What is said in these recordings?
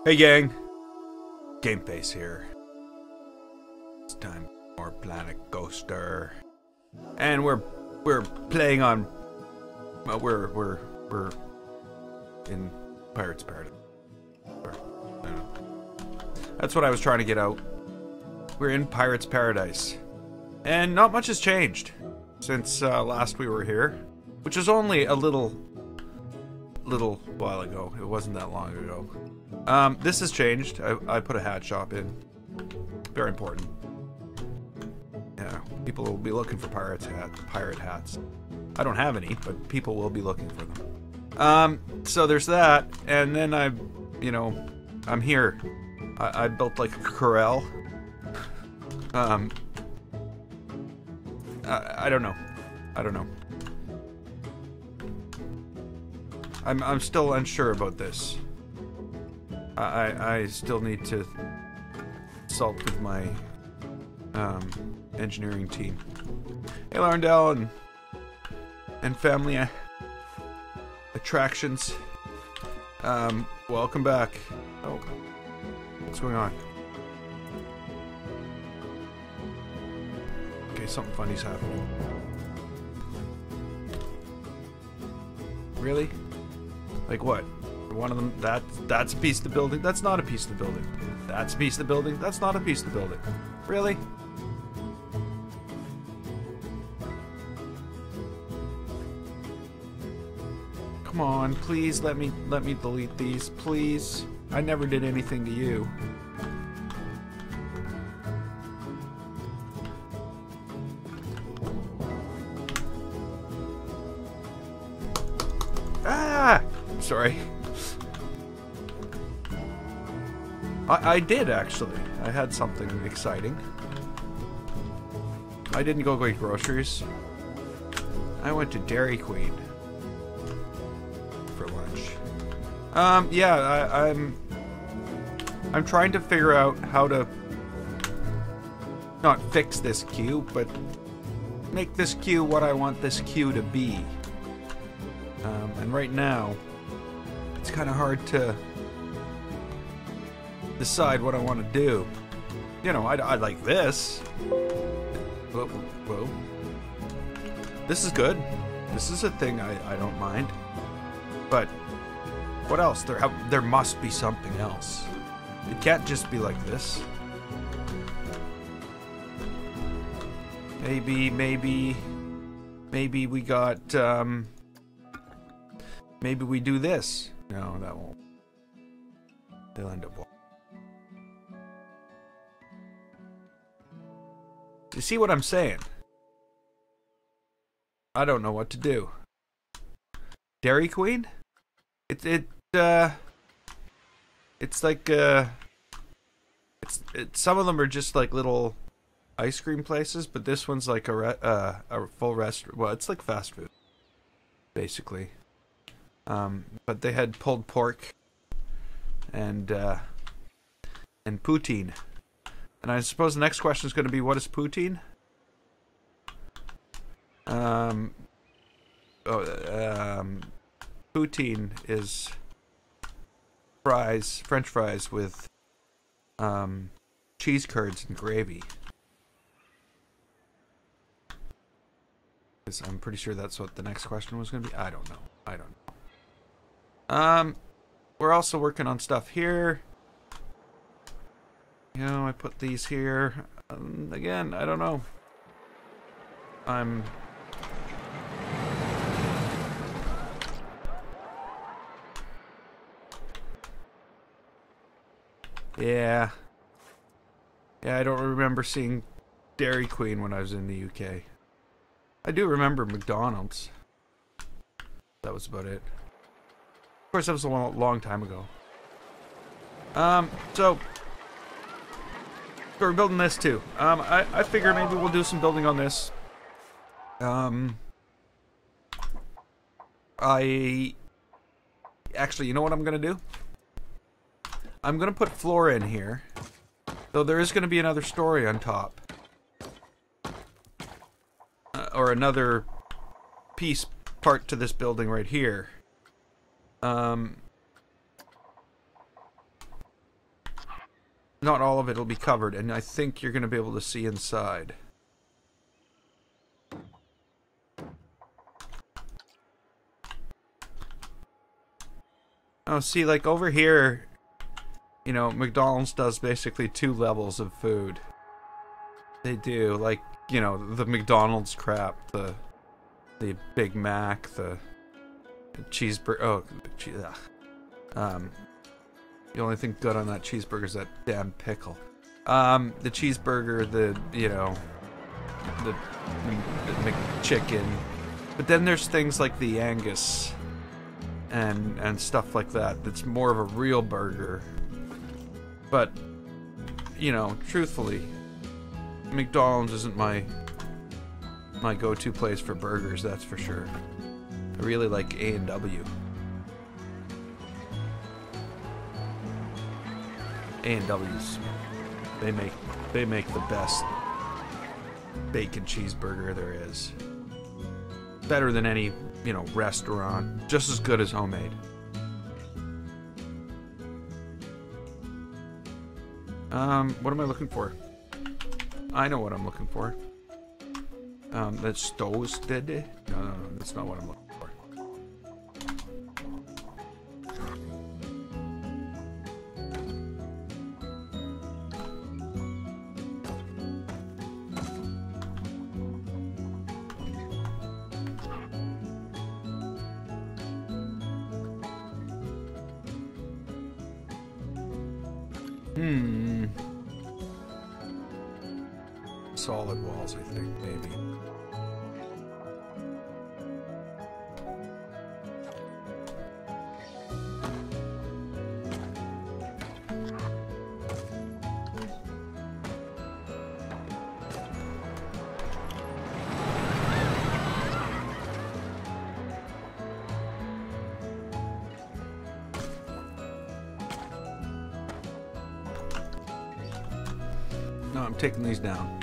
Hey gang, Game Face here. It's time for more Planet Coaster, and we're playing on. Well, we're in Pirates Paradise. I don't know. That's what I was trying to get out. We're in Pirates Paradise, and not much has changed since last we were here, which was only a little while ago. It wasn't that long ago. This has changed. I put a hat shop in. Very important. Yeah, people will be looking for pirate hats. I don't have any, but people will be looking for them. So there's that, and then I'm here. I built like a corral. I don't know. I'm still unsure about this. I still need to consult with my engineering team. Hey, Larndell and family attractions. Welcome back. Oh, what's going on? Okay, something funny's happening. Really? Like what? One of them, that's a piece of the building. That's not a piece of the building. That's a piece of the building. That's not a piece of the building. Really? Come on, please let me delete these, please. I never did anything to you. Ah! Sorry. I did, actually. I had something exciting. I didn't go get groceries. I went to Dairy Queen for lunch. Yeah, I'm trying to figure out how to not fix this queue, but make this queue what I want this queue to be. And right now, it's kind of hard to decide what I want to do. You know, I like this. Whoa. This is good. This is a thing I don't mind. But what else? There must be something else. It can't just be like this. Maybe we got, maybe we do this. No, that won't. They'll end up. You see what I'm saying? I don't know what to do. Dairy Queen? It's like some of them are just like little ice cream places, but this one's like a full restaurant. Well, it's like fast food, basically. But they had pulled pork and poutine. And I suppose the next question is going to be, what is poutine? Poutine is French fries with cheese curds and gravy. I'm pretty sure that's what the next question was going to be. I don't know. We're also working on stuff here. You know, I put these here. Again, I don't know. Yeah, I don't remember seeing Dairy Queen when I was in the UK. I do remember McDonald's. That was about it. Of course, that was a long time ago. So we're building this too. I figure maybe we'll do some building on this. Actually, you know what I'm gonna do? I'm gonna put floor in here, though there is gonna be another story on top, or another part to this building right here. not all of it will be covered, and I think you're going to be able to see inside. Oh, see, like over here, you know, McDonald's does basically 2 levels of food. They do, like, you know, the McDonald's crap, the Big Mac, the cheeseburger. Oh, the only thing good on that cheeseburger is that damn pickle. The cheeseburger, the McChicken, but then there's things like the Angus and stuff like that. That's more of a real burger. But you know, truthfully, McDonald's isn't my go-to place for burgers. That's for sure. I really like A&W. A&W's, they make the best bacon cheeseburger there is. Better than any, you know, restaurant. Just as good as homemade. What am I looking for? I know what I'm looking for. That's toasted. No, that's not what I'm looking for. Solid walls, I think, maybe. No, I'm taking these down.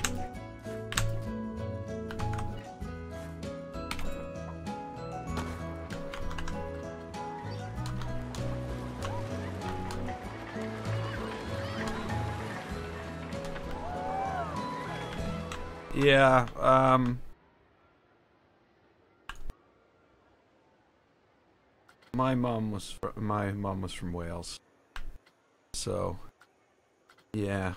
Yeah, my mom was from Wales, so yeah.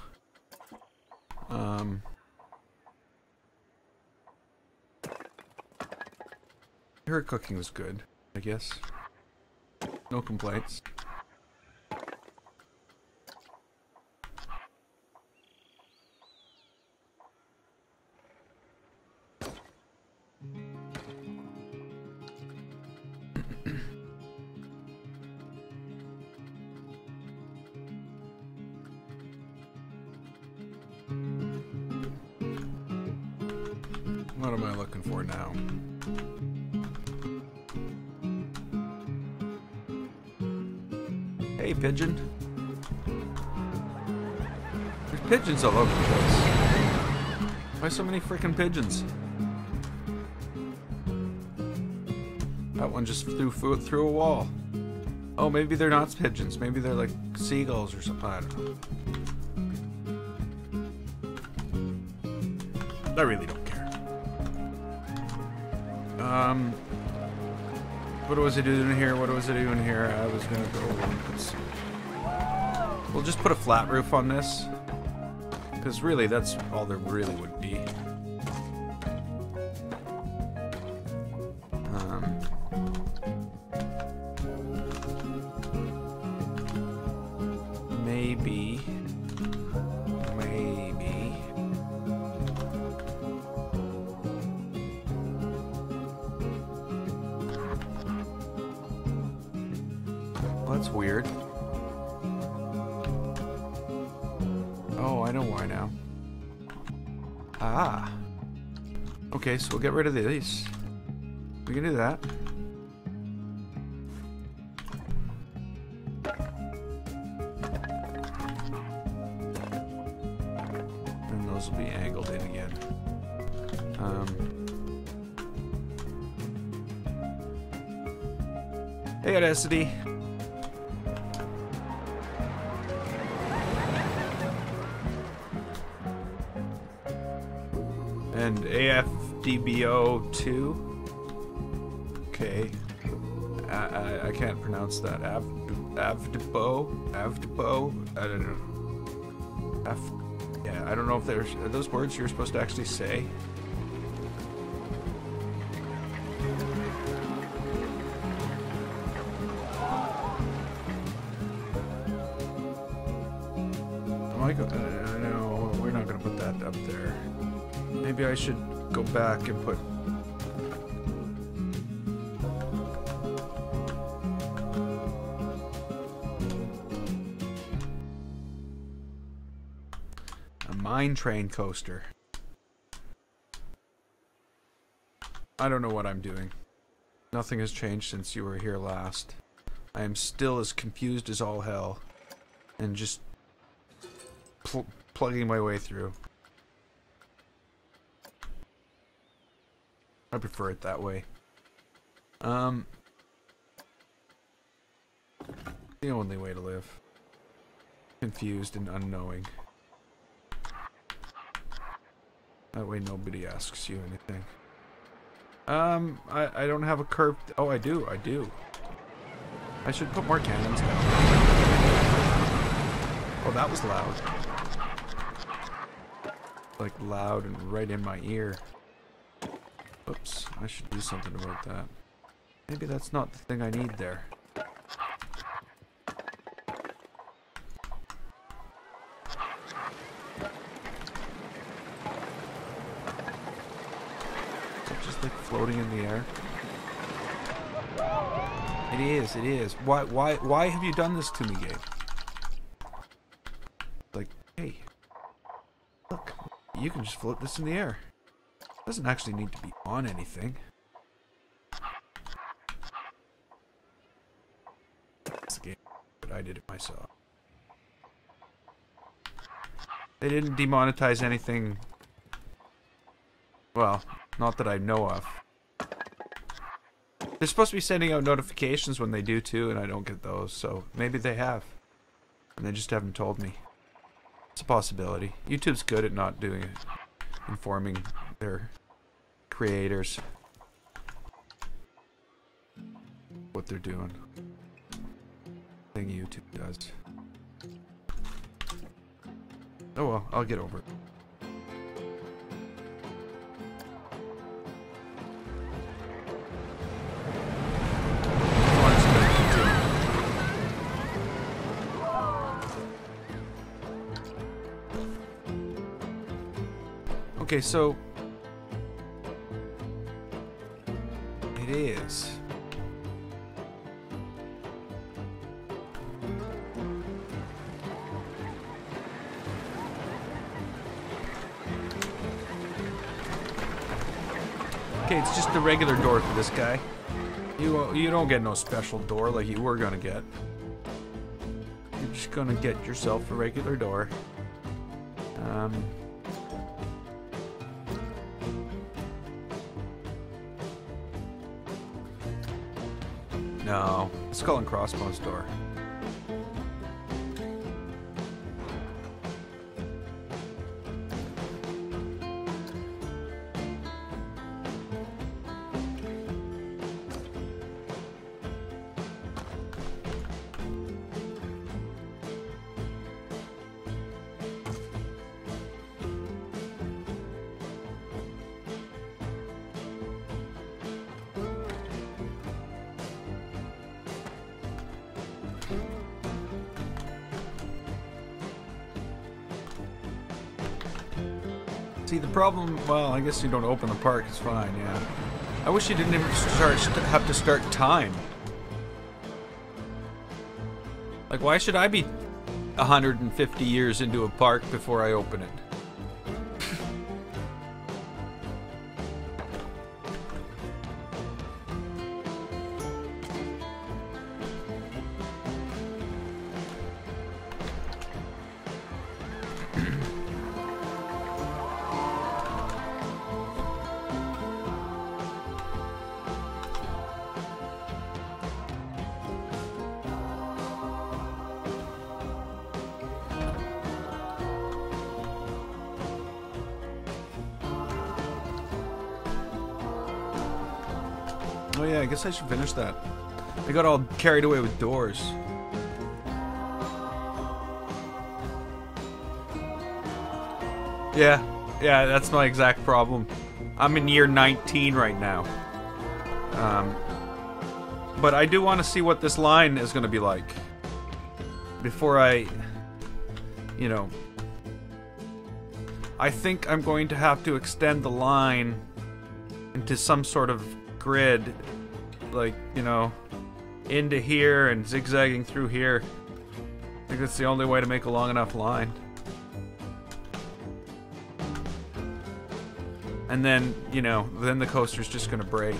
Her cooking was good, I guess. No complaints. What am I looking for now? Hey, pigeon. There's pigeons all over the place. Why so many freaking pigeons? That one just flew through a wall. Oh, maybe they're not pigeons. Maybe they're like seagulls or something. I don't know. I really don't care. What was I doing here? What was I doing here? I was gonna go. Let's see. We'll just put a flat roof on this, because really, that's all there really would be. Maybe. That's weird. Oh, I know why now. Ah. Okay, so we'll get rid of these. We can do that. And those will be angled in again. Hey, Audacity. And AFDBO2. Okay. I can't pronounce that. Avdbo? I don't know. Yeah, I don't know if are those words you're supposed to actually say. No, we're not gonna put that up there. Maybe I should go back and put. A mine train coaster. I don't know what I'm doing. Nothing has changed since you were here last. I am still as confused as all hell. And just plugging my way through. I prefer it that way. The only way to live. Confused and unknowing. That way nobody asks you anything. I don't have a curved... Oh, I do. I should put more cannons down. Oh, that was loud. Like loud and right in my ear. Oops, I should do something about that. Maybe that's not the thing I need there. Is it just like floating in the air? It is. Why have you done this to me, Gabe? Like, hey, look, you can just float this in the air. It doesn't actually need to be on anything. It's a game, but I did it myself. They didn't demonetize anything. Well, not that I know of. They're supposed to be sending out notifications when they do too, and I don't get those, so maybe they have. And they just haven't told me. It's a possibility. YouTube's good at not doing it. Informing their creators what they're doing. Thing YouTube does. Oh well, I'll get over it. Okay, so it is. Okay, it's just the regular door for this guy. You don't get no special door like you were gonna get. You're just gonna get yourself a regular door. No, skull and crossbones door. See, the problem, well, I guess you don't open the park, it's fine, yeah. I wish you didn't even have to start time. Like, why should I be 150 years into a park before I open it? Oh yeah, I guess I should finish that. I got all carried away with doors. Yeah, that's my exact problem. I'm in year 19 right now. But I do want to see what this line is going to be like. Before I, you know... I think I'm going to have to extend the line into some sort of grid. Like, you know, into here and zigzagging through here. I think that's the only way to make a long enough line. And then, you know, then the coaster's just gonna break.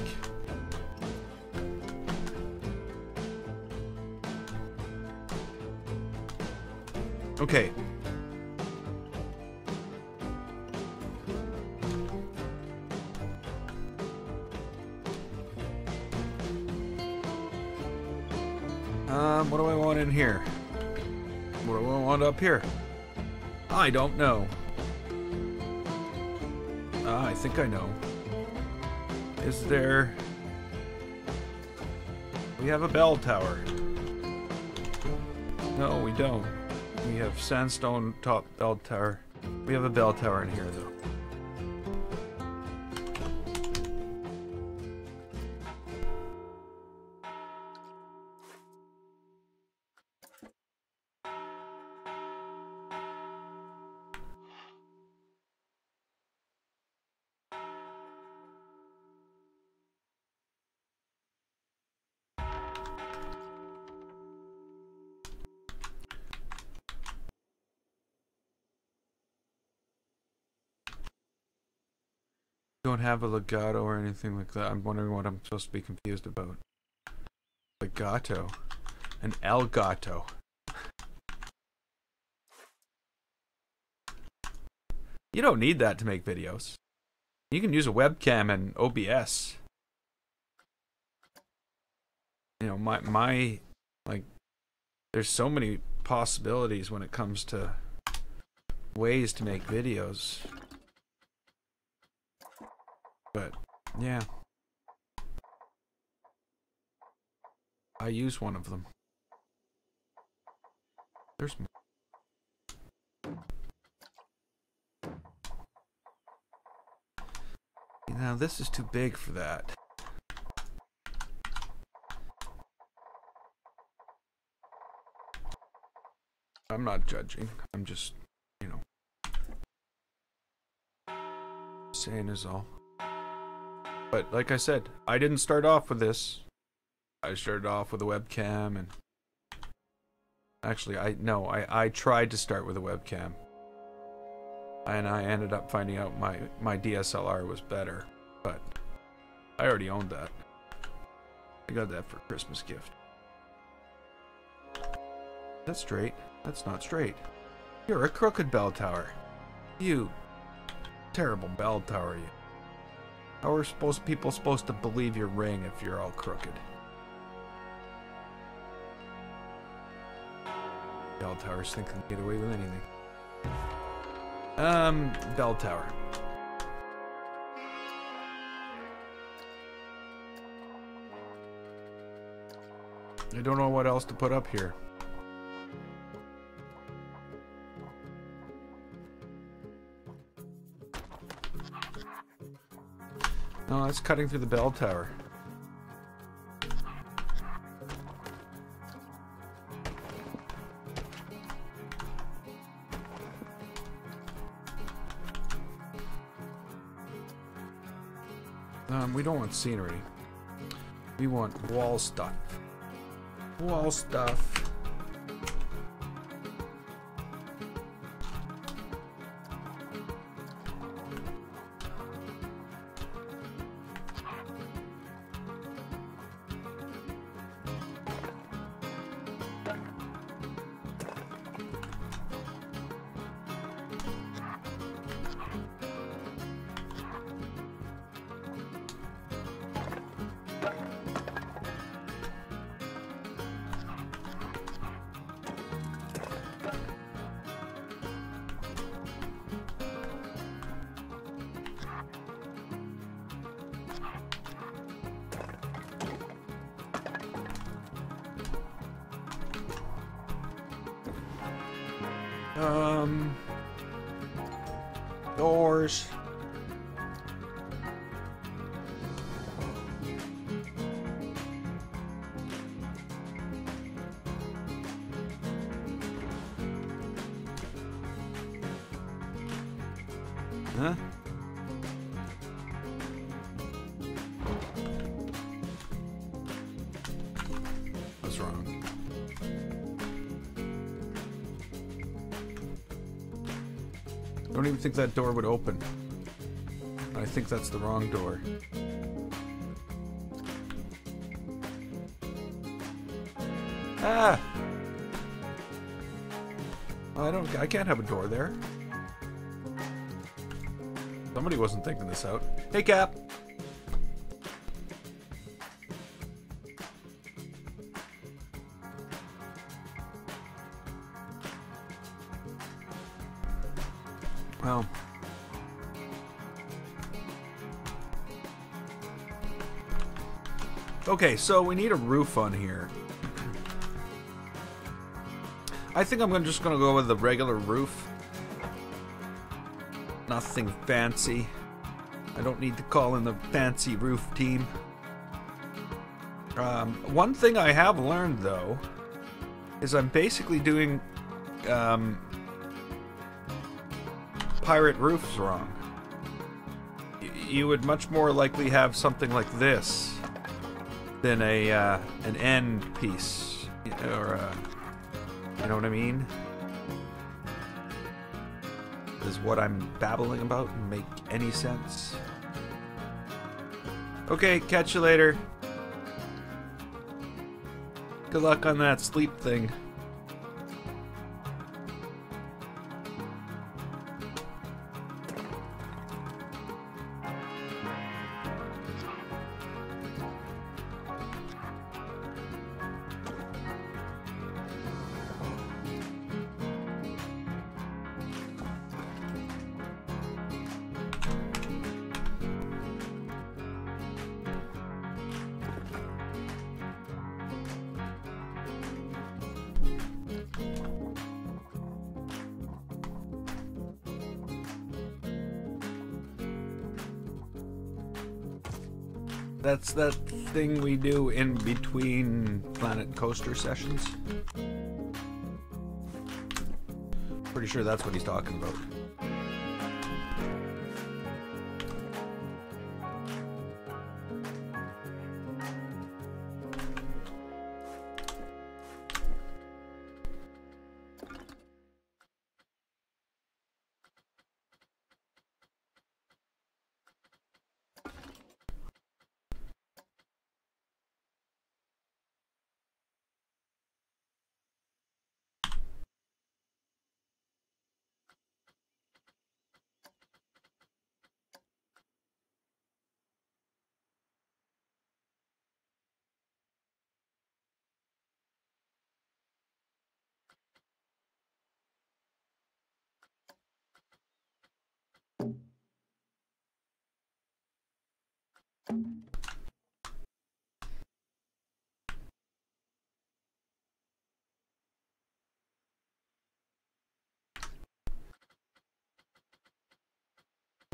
Okay. What do I want in here? What do I want up here? I don't know. I think I know. Is there... We have a bell tower. No, we don't. We have sandstone top bell tower. We have a bell tower in here, though. Don't have a legato or anything like that. I'm wondering what I'm supposed to be confused about. Legato. An elgato. You don't need that to make videos. You can use a webcam and OBS. You know, my like, there's so many possibilities when it comes to ways to make videos. But, yeah. I use one of them. There's more. Now, this is too big for that. I'm not judging. I'm just, you know, saying is all. But like I said, I didn't start off with this. I started off with a webcam, and actually, I tried to start with a webcam, and I ended up finding out my DSLR was better. But I already owned that. I got that for a Christmas gift. That's straight. That's not straight. You're a crooked bell tower. You terrible bell tower, you. How are people supposed to believe your ring if you're all crooked? Bell towers think they can get away with anything. Bell tower. I don't know what else to put up here. No, that's cutting through the bell tower. We don't want scenery. We want wall stuff. Wall stuff. Doors. Huh? What's wrong? I don't even think that door would open. I think that's the wrong door. Ah! I can't have a door there. Somebody wasn't thinking this out. Hey, Cap! Well. Okay, so we need a roof on here. I think I'm just gonna go with the regular roof. Nothing fancy. I don't need to call in the fancy roof team. One thing I have learned, though, is I'm basically doing pirate roofs wrong. You would much more likely have something like this than an end piece, or you know what I mean? Does what I'm babbling about make any sense? Okay, catch you later. Good luck on that sleep thing. That's that thing we do in between Planet Coaster sessions. Pretty sure that's what he's talking about.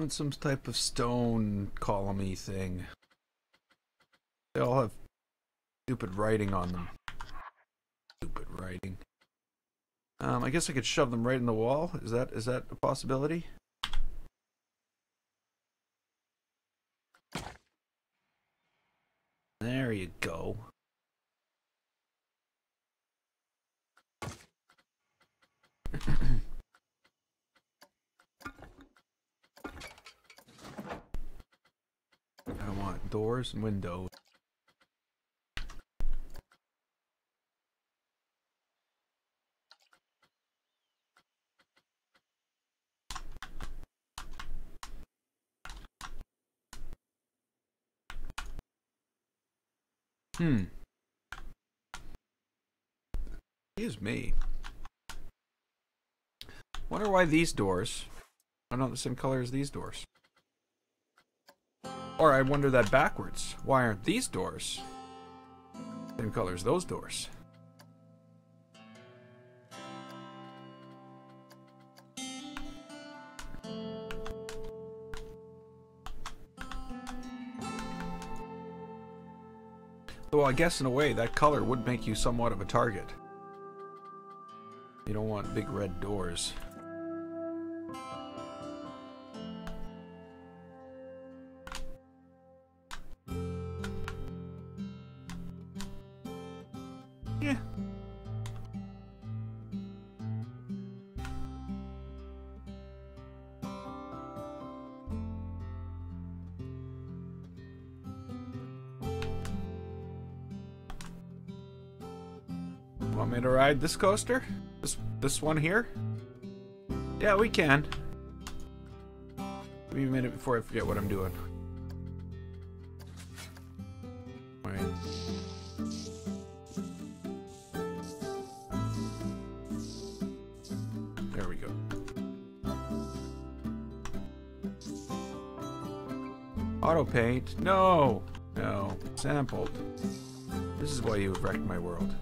Some type of stone column-y thing. They all have stupid writing on them. Stupid writing. I guess I could shove them right in the wall. Is that a possibility? There you go. I want doors and windows. Excuse me. Wonder why these doors are not the same color as these doors. Or I wonder that backwards. Why aren't these doors the same color as those doors? well, I guess in a way that color would make you somewhat of a target. You don't want big red doors. Yeah. Want me to ride this coaster? This one here? Yeah, we can. Give me a minute before I forget what I'm doing. Alright. There we go. Auto paint? No! No. Sampled. This is why you've wrecked my world.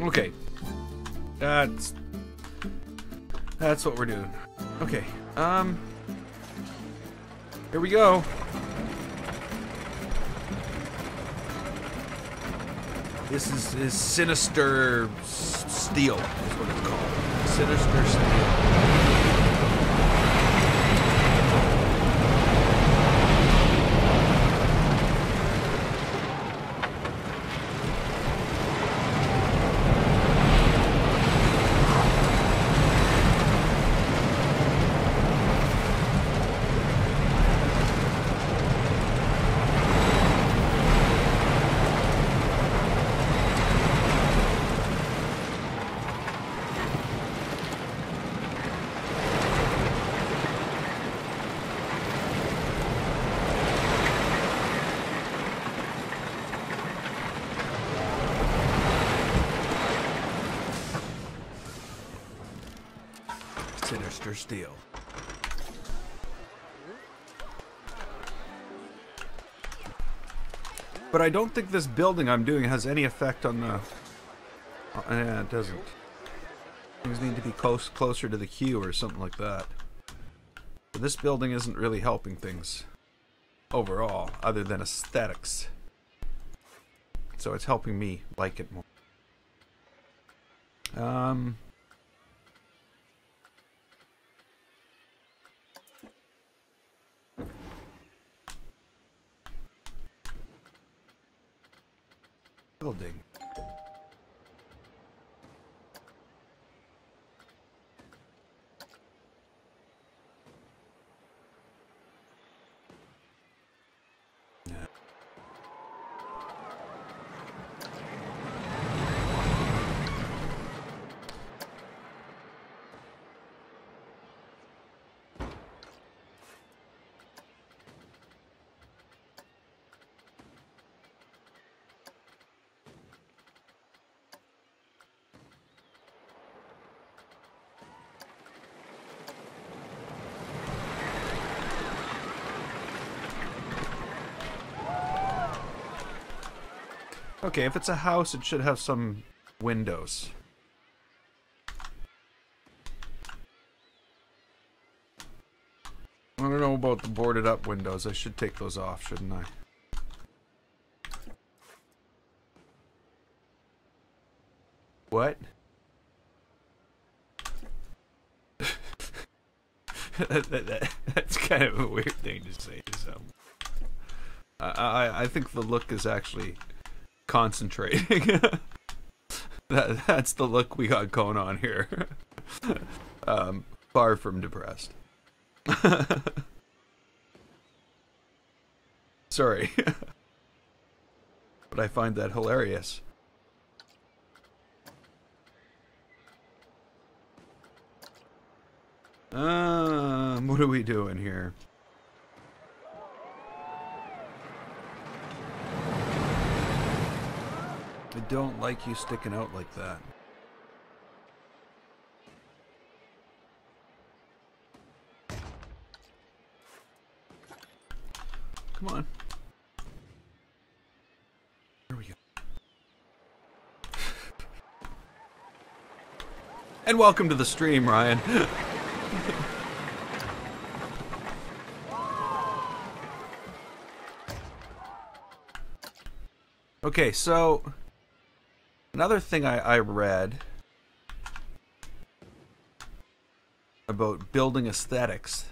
Okay. That's what we're doing. Okay. Here we go. This is Sinister Steel, is what it's called. Sinister Steel. Sinister Steel. But I don't think this building I'm doing has any effect on the... yeah, it doesn't. Things need to be closer to the queue or something like that. But this building isn't really helping things overall, other than aesthetics. So it's helping me like it more. Building. Okay, if it's a house, it should have some windows. I don't know about the boarded up windows. I should take those off, shouldn't I? What? That's kind of a weird thing to say. So, I think the look is actually concentrating. That's the look we got going on here. Far from depressed. Sorry. But I find that hilarious. What are we doing here? I don't like you sticking out like that. Come on. There we go. And welcome to the stream, Ryan. Okay, so another thing I read about building aesthetics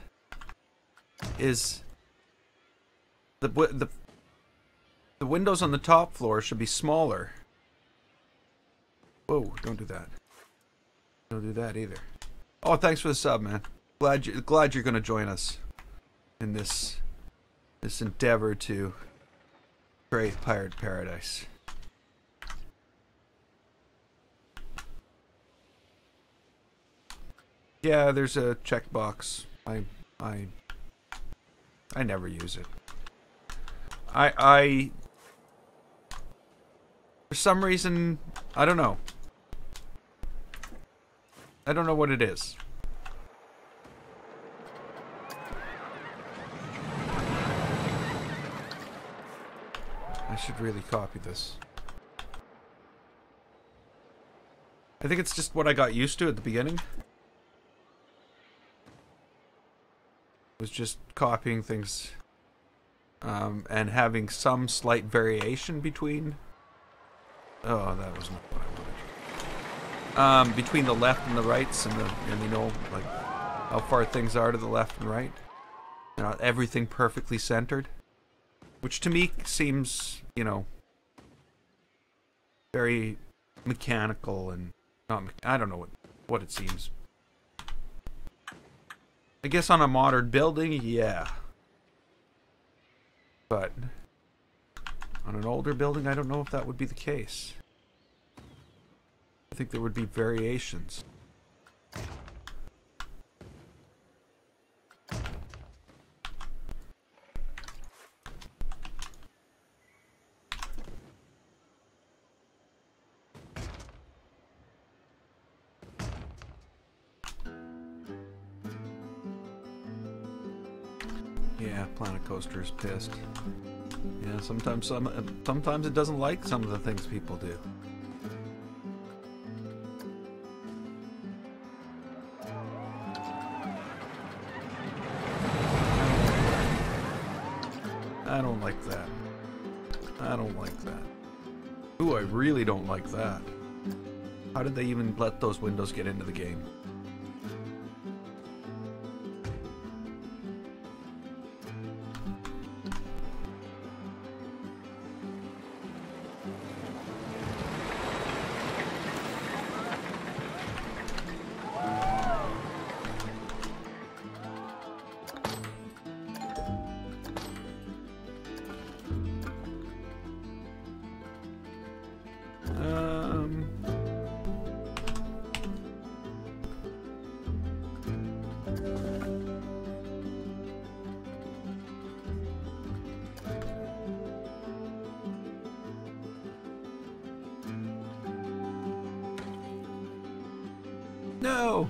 is the windows on the top floor should be smaller. Whoa, don't do that. Don't do that either. Oh, thanks for the sub, man. Glad you're gonna join us in this endeavor to create Pirate Paradise. Yeah, there's a checkbox. I never use it. I for some reason, I don't know. I don't know what it is. I should really copy this. I think it's just what I got used to at the beginning. Was just copying things and having some slight variation between. Oh, that was not what I wanted. Between the left and the rights, and you know, like how far things are to the left and right. You know, everything perfectly centered, which to me seems, you know, very mechanical and not. I don't know what it seems. I guess on a modern building, yeah. But on an older building, I don't know if that would be the case. I think there would be variations. Yeah, Planet Coaster is pissed. Yeah, sometimes it doesn't like some of the things people do. I don't like that. I don't like that. Ooh, I really don't like that. How did they even let those windows get into the game? No!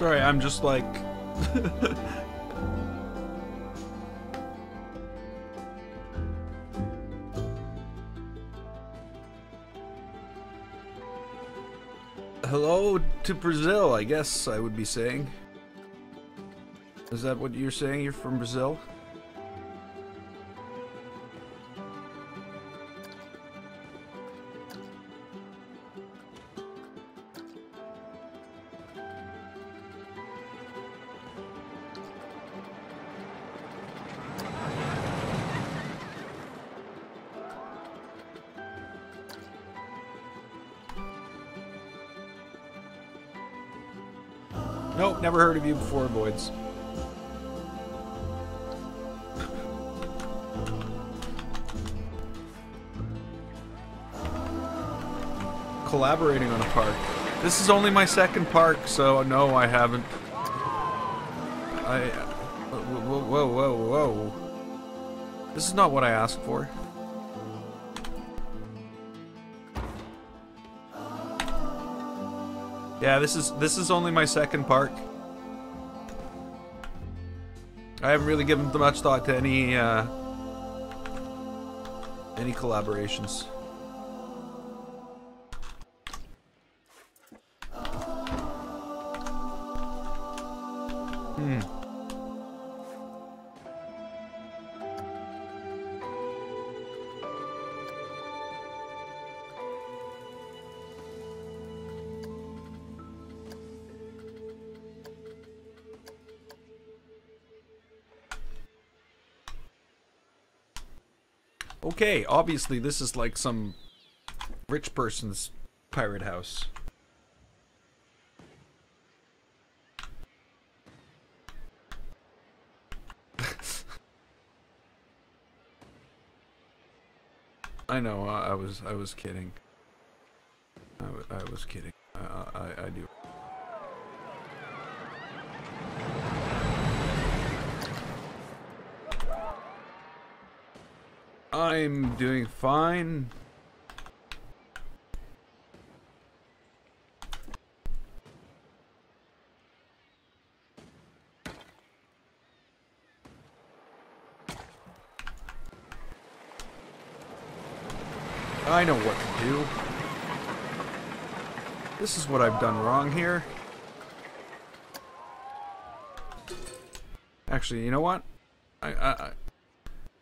Sorry, I'm just like... Hello to Brazil, I guess I would be saying. Is that what you're saying? You're from Brazil? Nope, never heard of you before, Voids. Collaborating on a park. This is only my second park, so no, I haven't. Whoa. This is not what I asked for. Yeah, this is only my second park. I haven't really given much thought to any collaborations. Okay, obviously this is like some rich person's pirate house. I know, I was kidding. I was kidding. I do. I'm doing fine. I know what to do. This is what I've done wrong here. Actually, you know what?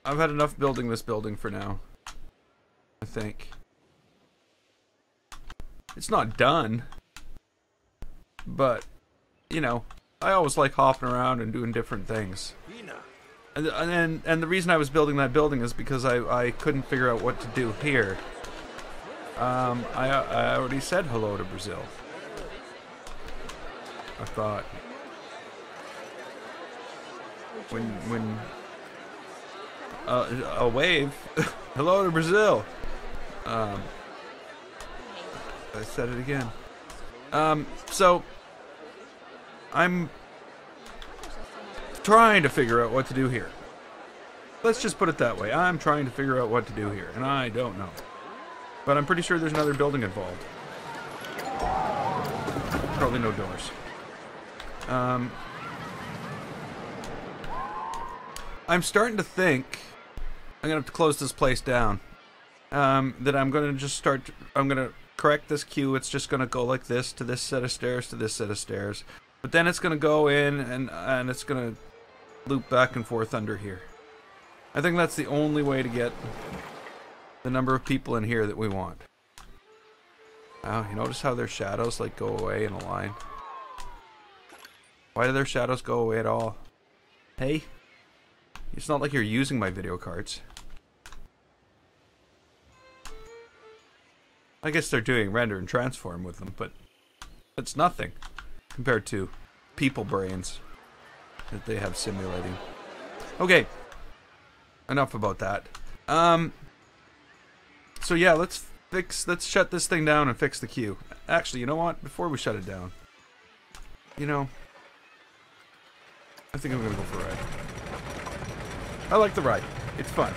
I've had enough building this building for now. I think. It's not done. But, you know, I always like hopping around and doing different things. And the reason I was building that building is because I couldn't figure out what to do here. I already said hello to Brazil. I thought when a wave, hello to Brazil. I said it again. So I'm trying to figure out what to do here. Let's just put it that way. I'm trying to figure out what to do here, and I don't know. But I'm pretty sure there's another building involved. Probably no doors. I'm starting to think I'm gonna have to close this place down. That I'm gonna just start. I'm gonna correct this queue. It's just gonna go like this to this set of stairs to this set of stairs. But then it's gonna go in and it's gonna loop back and forth under here. I think that's the only way to get the number of people in here that we want. Wow, you notice how their shadows like go away in a line? Why do their shadows go away at all? Hey, it's not like you're using my video cards. I guess they're doing render and transform with them, but it's nothing compared to people brains that they have simulating. Okay, enough about that. So yeah, let's shut this thing down and fix the queue. Actually, you know what? Before we shut it down, you know, I think I'm gonna go for a ride. I like the ride. It's fun.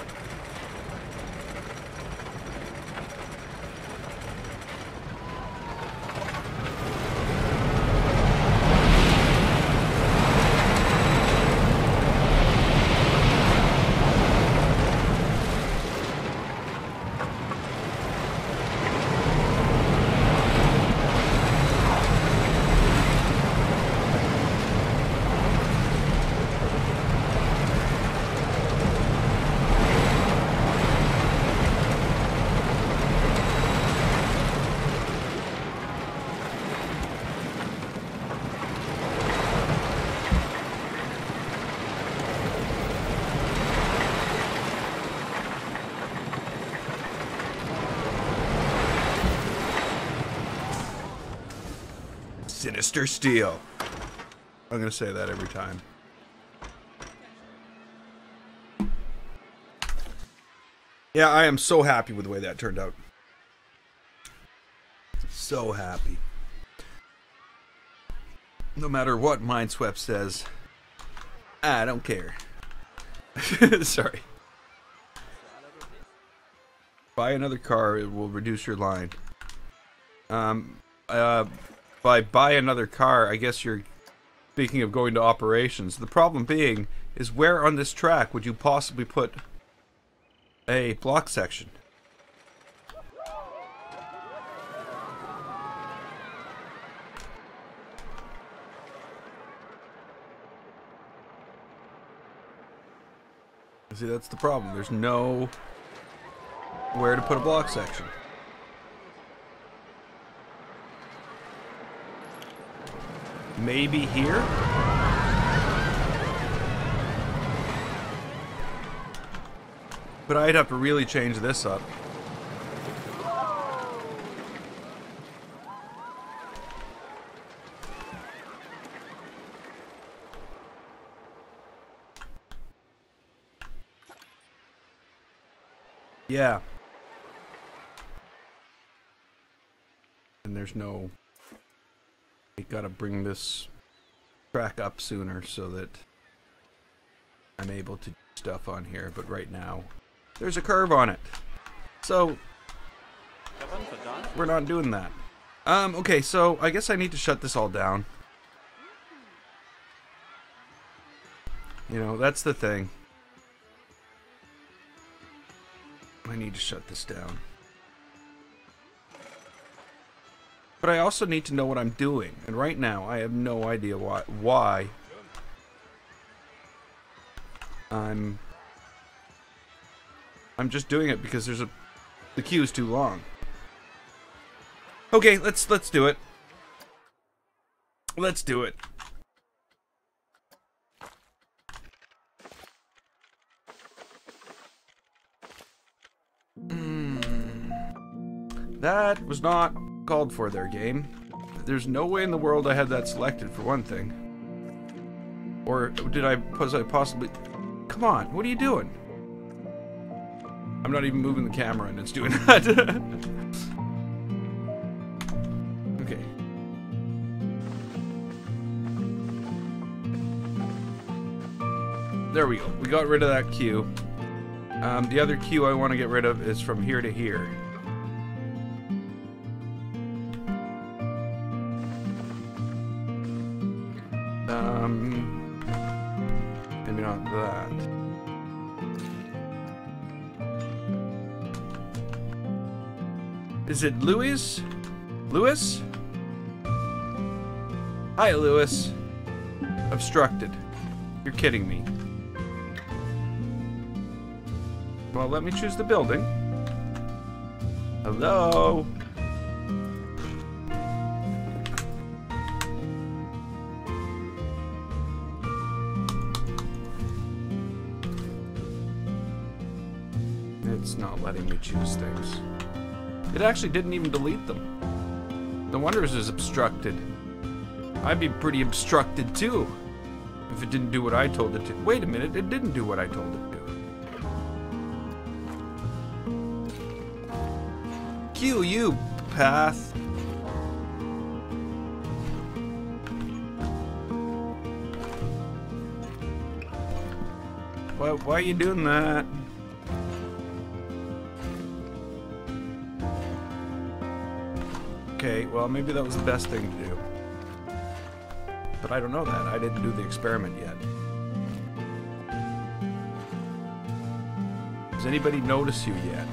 Sinister Steel. I'm gonna say that every time. Yeah, I am so happy with the way that turned out. So happy. No matter what Mindswept says, I don't care. Sorry. Buy another car, it will reduce your line. By buy another car, I guess you're speaking of going to operations. The problem being is, where on this track would you possibly put a block section? See, that's the problem. There's no where to put a block section. Maybe here? But I'd have to really change this up. Yeah. And there's no... We gotta bring this track up sooner so that I'm able to do stuff on here. But right now, there's a curve on it. So, we're not doing that. Okay, so I guess I need to shut this all down. You know, that's the thing. I need to shut this down. But I also need to know what I'm doing. And right now, I have no idea why I'm just doing it because the queue is too long. Okay, let's do it. Let's do it. That was not called for there, game. There's no way in the world I had that selected, for one thing. Or was I possibly... Come on, what are you doing? I'm not even moving the camera and it's doing that. Okay. There we go. We got rid of that queue. The other queue I want to get rid of is from here to here. Maybe not that. Is it Louis? Louis? Hi, Louis. Obstructed. You're kidding me. Well, let me choose the building. Hello? It's not letting me choose things. It actually didn't even delete them. No wonder it is obstructed. I'd be pretty obstructed too if it didn't do what I told it to. Wait a minute, it didn't do what I told it to. Cue you, path. Why are you doing that? Okay, well, maybe that was the best thing to do. But I don't know that. I didn't do the experiment yet. Does anybody notice you yet?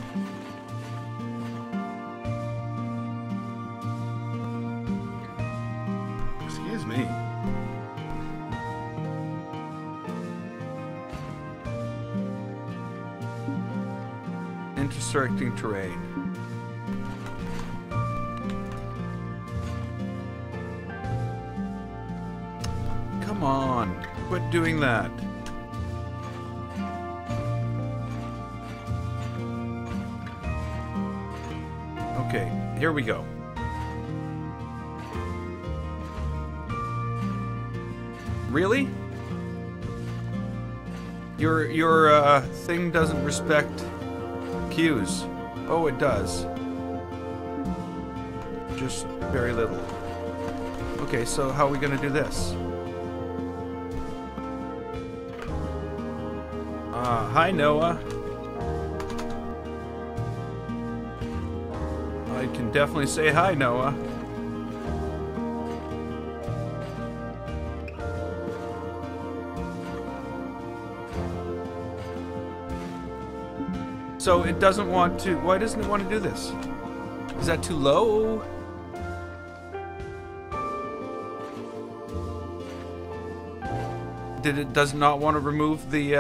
Excuse me. Intersecting terrain. Come on, quit doing that. Okay, here we go. Really? Your thing doesn't respect queues. Oh, it does. Just very little. Okay, so how are we gonna do this? Hi, Noah. I can definitely say hi, Noah. So it doesn't want to... Why doesn't it want to do this? Is that too low? Does not want to remove the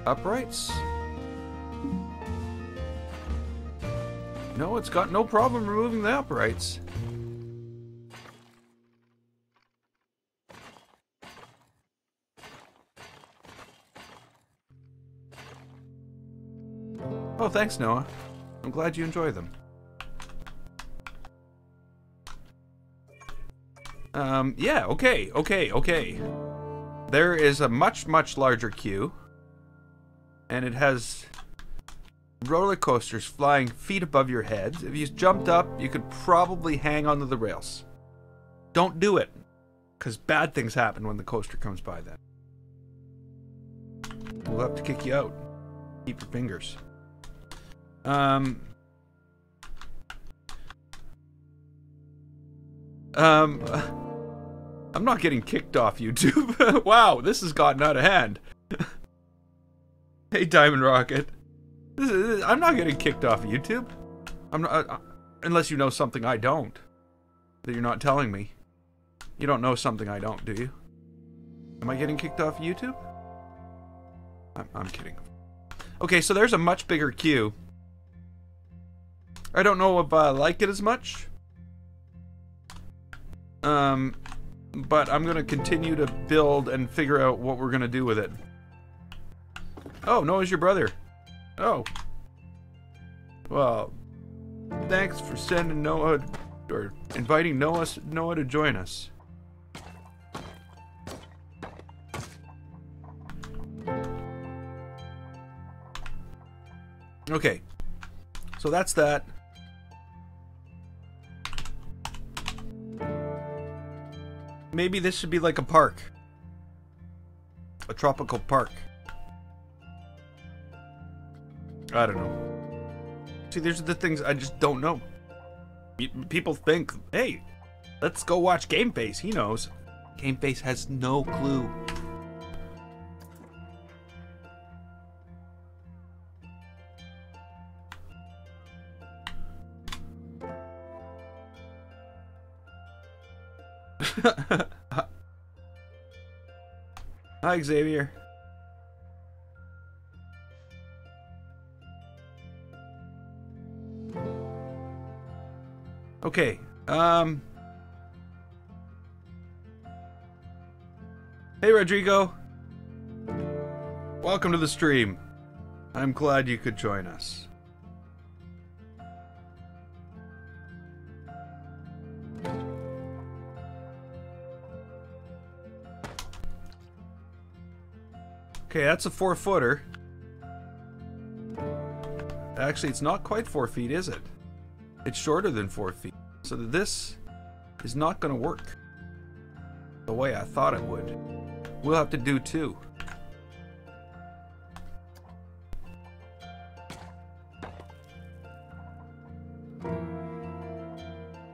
uprights? No, it's got no problem removing the uprights. Oh, thanks, Noah. I'm glad you enjoy them. Yeah, okay. There is a much, much larger queue. And it has roller coasters flying feet above your heads. If you jumped up, you could probably hang onto the rails. Don't do it, because bad things happen when the coaster comes by then. We'll have to kick you out. Keep your fingers. I'm not getting kicked off YouTube. Wow, this has gotten out of hand. Hey, Diamond Rocket. I'm not getting kicked off YouTube. I'm not, unless you know something I don't. That you're not telling me. You don't know something I don't, do you? Am I getting kicked off YouTube? I'm kidding. Okay, so there's a much bigger queue. I don't know if I like it as much. But I'm gonna continue to build and figure out what we're gonna do with it. Oh, Noah's your brother. Oh. Well, thanks for sending Noah, or inviting Noah to join us. Okay. So that's that. Maybe this should be like a park. A tropical park. I don't know. See, these are the things I just don't know. People think, hey, let's go watch GameFace. He knows. GameFace has no clue. Hi, Xavier. Okay, hey, Rodrigo. Welcome to the stream. I'm glad you could join us. Okay, that's a 4-footer. Actually, it's not quite 4 feet, is it? It's shorter than 4 feet. So this is not going to work the way I thought it would. We'll have to do 2.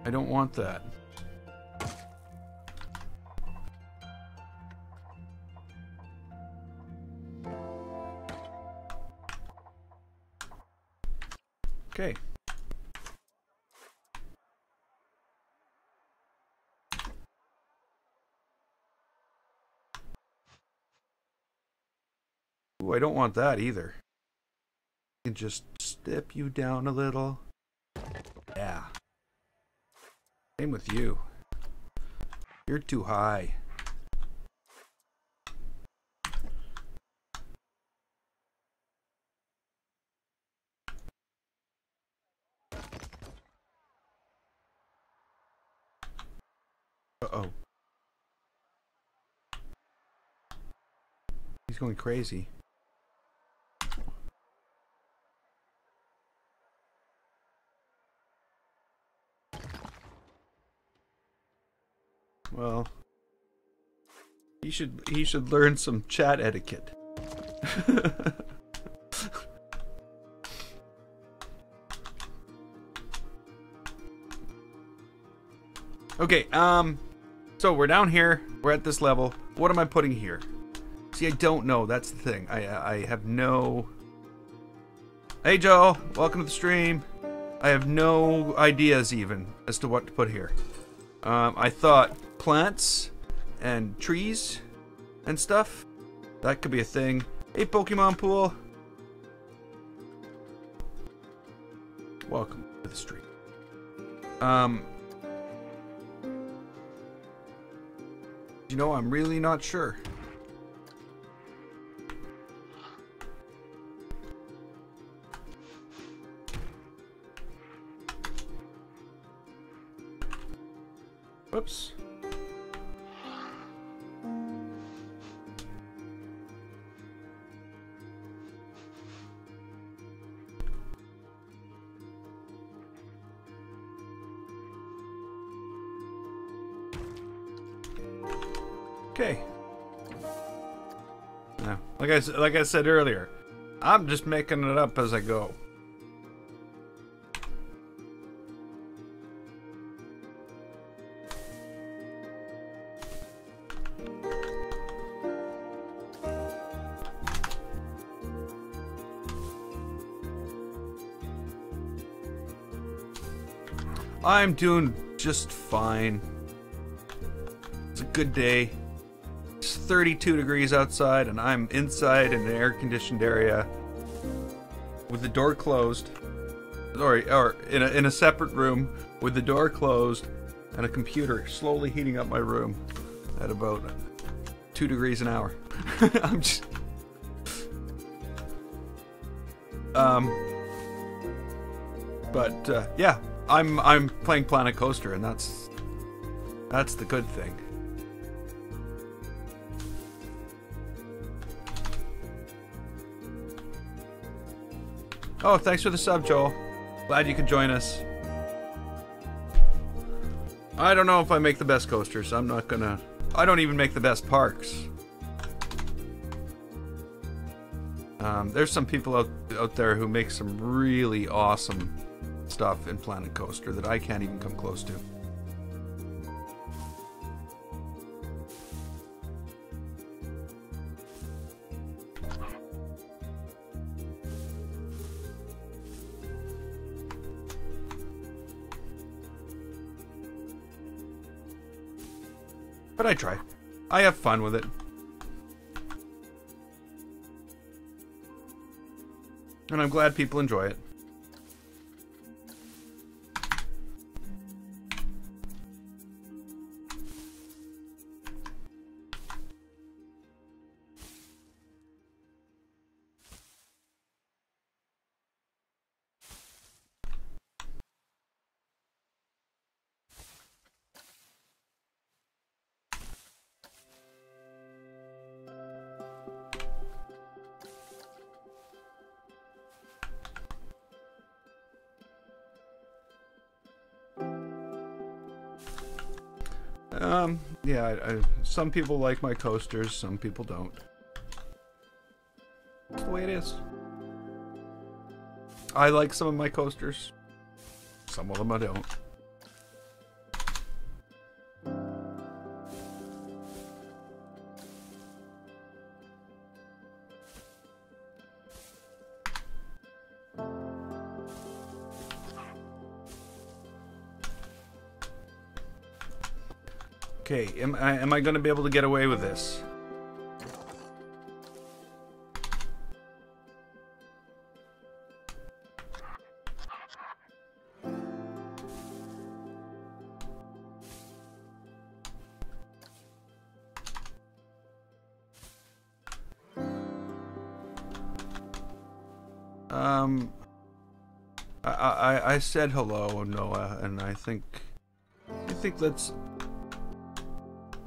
I don't want that. Okay. Ooh, I don't want that either. I can just step you down a little. Yeah. Same with you. You're too high. Uh-oh. He's going crazy. Well, he should learn some chat etiquette. Okay, so we're down here. We're at this level. What am I putting here? See, I don't know. That's the thing. I have no... Hey, Joe. Welcome to the stream. I have no ideas even as to what to put here. I thought plants and trees and stuff. That could be a thing. Hey, Pokemon Pool. Welcome to the stream. You know, I'm really not sure. Whoops. Okay. No, like I said earlier, I'm just making it up as I go. I'm doing just fine. It's a good day. It's 32 degrees outside and I'm inside in an air-conditioned area with the door closed. Or in a separate room with the door closed and a computer slowly heating up my room at about 2 degrees an hour. I'm just... yeah, I'm playing Planet Coaster, and that's the good thing. Oh, thanks for the sub, Joel. Glad you could join us. I don't know if I make the best coasters. I'm not gonna... I don't even make the best parks. There's some people out there who make some really awesome stuff in Planet Coaster that I can't even come close to. But I try. I have fun with it. And I'm glad people enjoy it. Yeah, some people like my coasters, some people don't. That's the way it is. I like some of my coasters. Some of them I don't. Okay, am I going to be able to get away with this? I said hello, Noah, and I think let's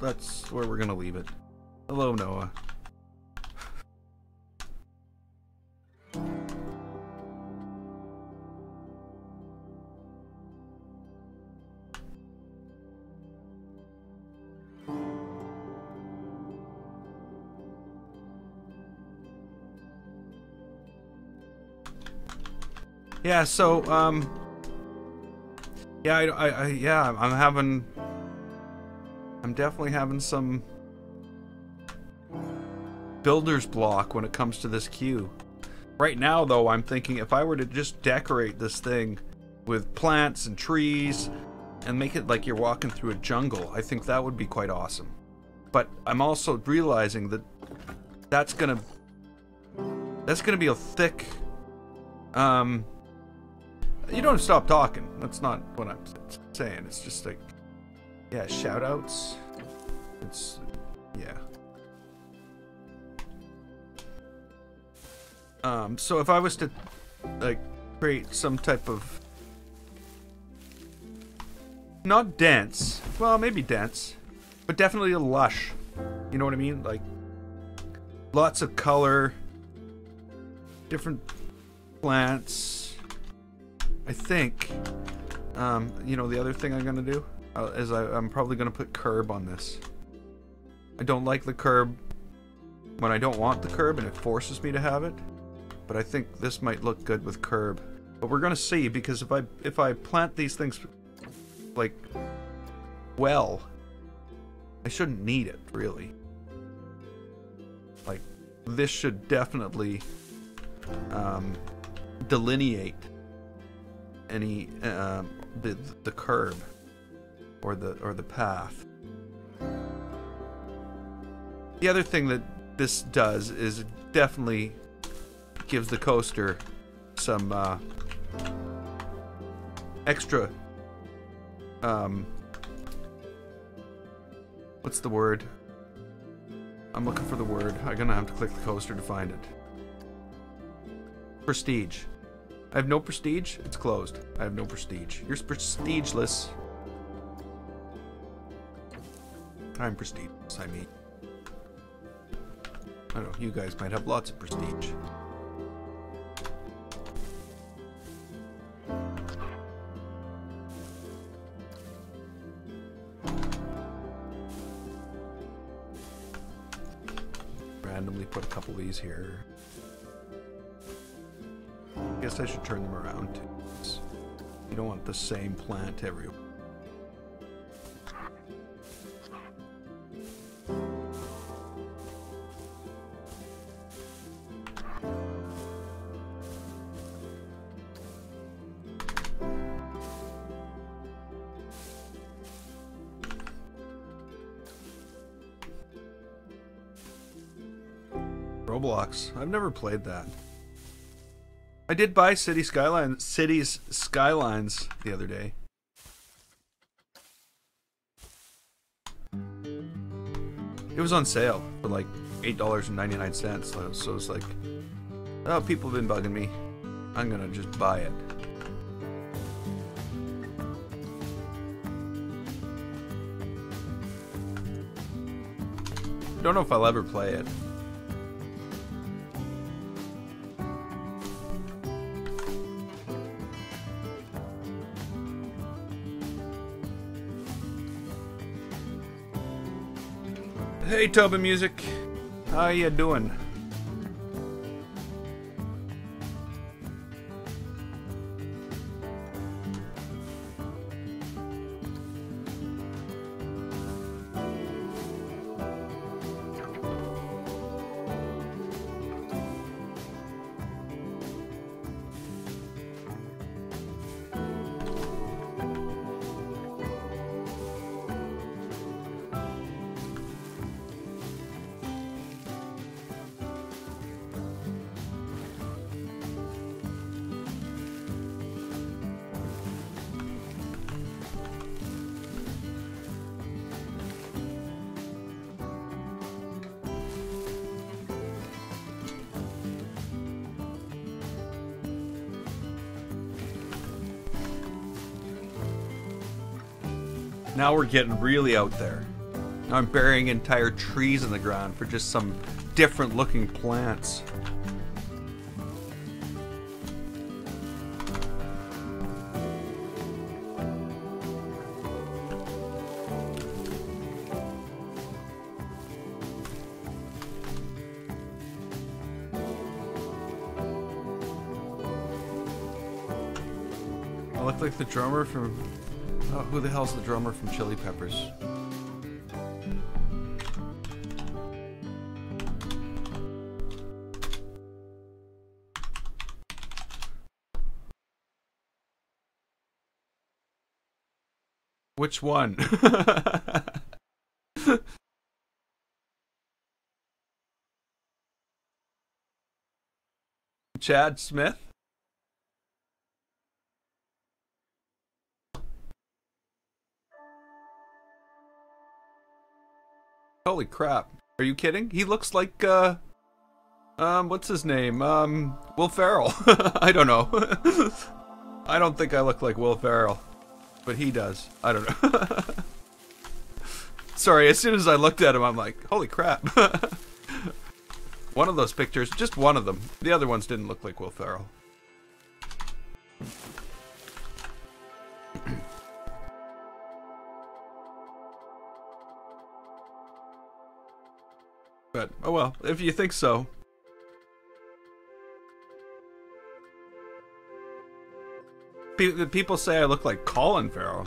that's where we're gonna leave it. Hello, Noah. Yeah, so, yeah, yeah, I'm definitely having some builder's block when it comes to this queue. Right now, though, I'm thinking if I were to just decorate this thing with plants and trees and make it like you're walking through a jungle, I think that would be quite awesome. But I'm also realizing that that's gonna be a thick, you don't stop talking. That's not what I'm saying. It's just like, yeah, shout-outs. It's, yeah. So if I was to, like, create some type of, not dense, well, maybe dense, but definitely lush. You know what I mean? Like, lots of color, different plants. I think, you know, the other thing I'm gonna do is I'm probably gonna put curb on this. I don't like the curb when I don't want the curb and it forces me to have it, but I think this might look good with curb. But we're gonna see, because if I plant these things like well, I shouldn't need it really. Like, this should definitely delineate any the curb or the path. The other thing that this does is it definitely gives the coaster some extra what's the word? I'm looking for the word. I'm gonna have to click the coaster to find it. Prestige. I have no prestige. It's closed. I have no prestige. You're prestigeless. I'm prestigeless, I mean. I don't know, you guys might have lots of prestige. Randomly put a couple of these here. I guess I should turn them around too. You don't want the same plant everywhere. Roblox. I've never played that. I did buy Cities Skylines the other day. It was on sale for like $8.99, so it's like, oh, people have been bugging me. I'm gonna just buy it. Don't know if I'll ever play it. Hey, Tobin Music, how you doing? Now we're getting really out there. I'm burying entire trees in the ground for just some different looking plants. I look like the drummer from... Oh, who the hell's the drummer from Chili Peppers? Which one? Chad Smith? Holy crap. Are you kidding? He looks like, what's his name? Will Ferrell. I don't know. I don't think I look like Will Ferrell. But he does. I don't know. Sorry, as soon as I looked at him, I'm like, holy crap. One of those pictures, just one of them. The other ones didn't look like Will Ferrell. But, oh well, if you think so. People say I look like Colin Farrell,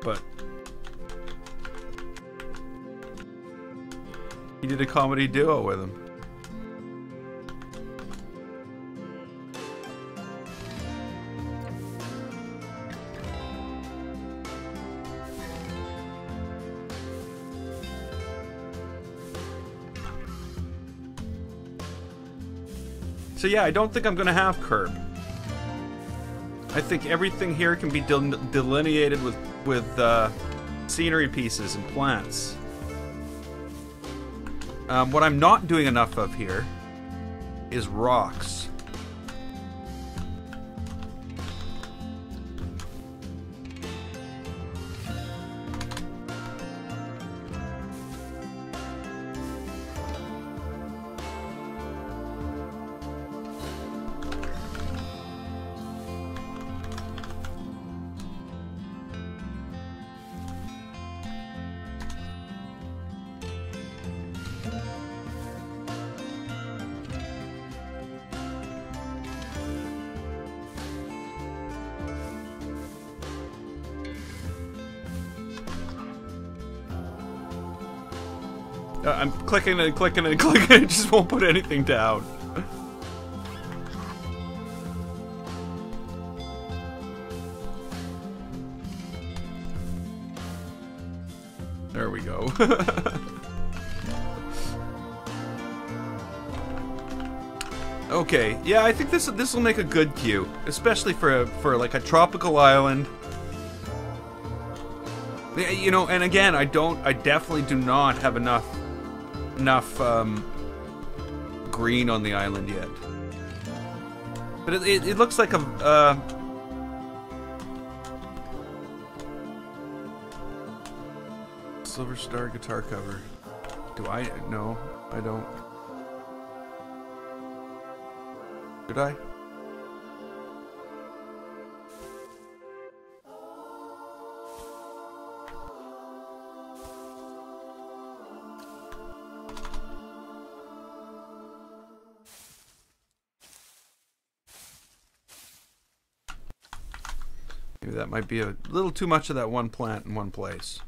but he did a comedy duo with him. So yeah, I don't think I'm gonna have curb. I think everything here can be delineated with scenery pieces and plants. What I'm not doing enough of here is rocks. I'm clicking and clicking and clicking, it just won't put anything down. There we go. Okay, yeah, I think this will make a good cue, especially for like a tropical island. You know, and again, I definitely do not have enough green on the island yet. But it looks like a Silver Star guitar cover. Do I? No, I don't. Did I? Maybe that might be a little too much of that one plant in one place.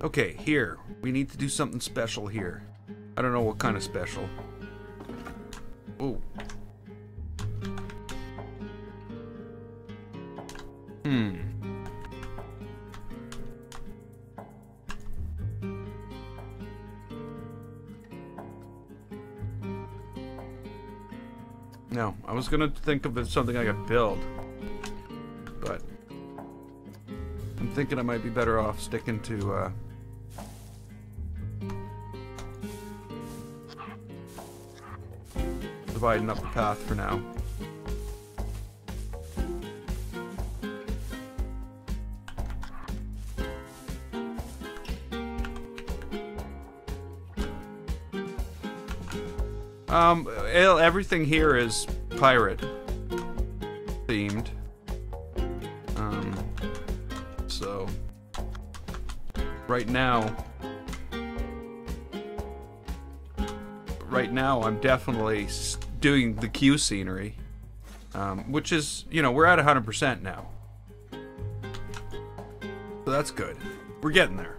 Okay, here. We need to do something special here. I don't know what kind of special. Ooh. No, I was gonna think of something I could build, but I'm thinking I might be better off sticking to dividing up the path for now. Everything here is pirate themed. So right now I'm definitely doing the Q scenery, which is, you know, we're at 100% now. So that's good. We're getting there.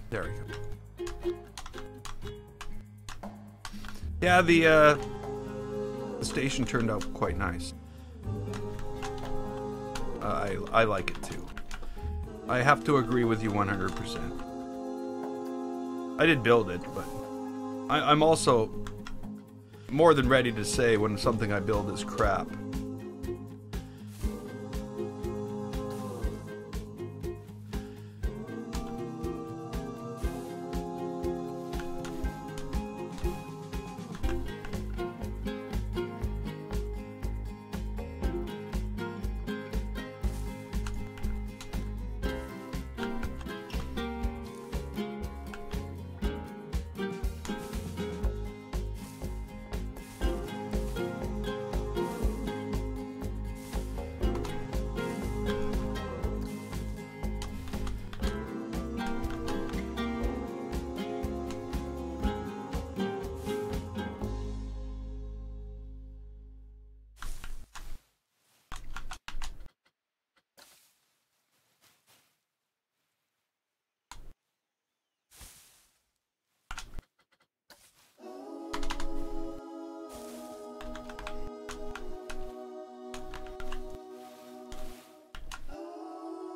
There we go. Yeah, the station turned out quite nice. I like it too. I have to agree with you 100%. I did build it, but I'm also more than ready to say when something I build is crap.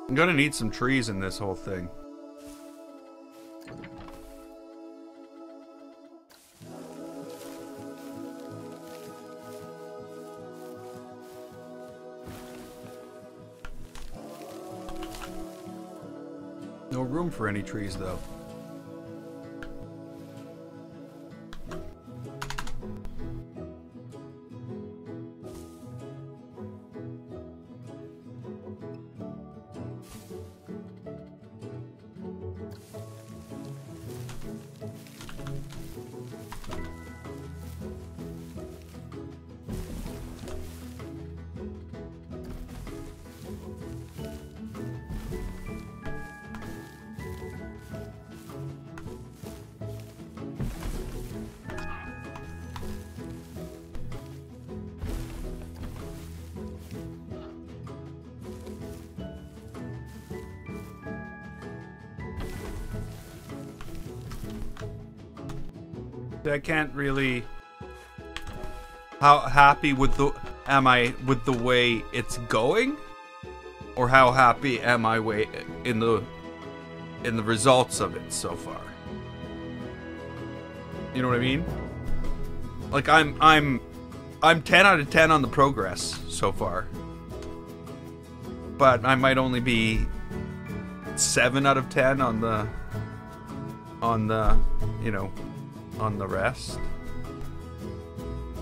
I'm gonna need some trees in this whole thing. No room for any trees, though. I can't really. How happy with the am I with the way it's going, or how happy am I in the results of it so far? You know what I mean? Like I'm 10 out of 10 on the progress so far, but I might only be 7 out of 10 on the you know, on the rest.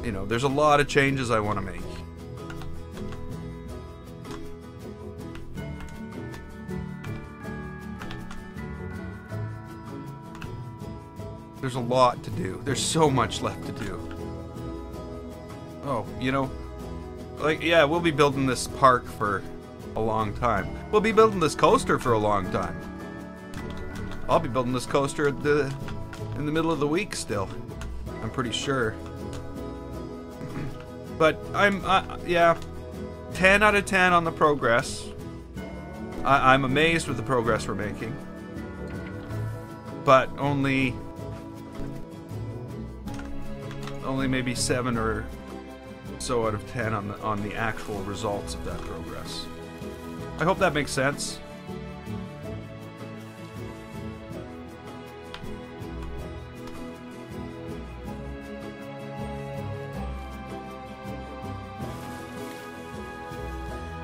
You know, there's a lot of changes I want to make. There's a lot to do. There's so much left to do. Oh, you know, like, yeah, we'll be building this park for a long time. We'll be building this coaster for a long time. I'll be building this coaster in the middle of the week still. I'm pretty sure. But yeah, 10 out of 10 on the progress. I'm amazed with the progress we're making. But only maybe 7 or so out of 10 on the actual results of that progress. I hope that makes sense.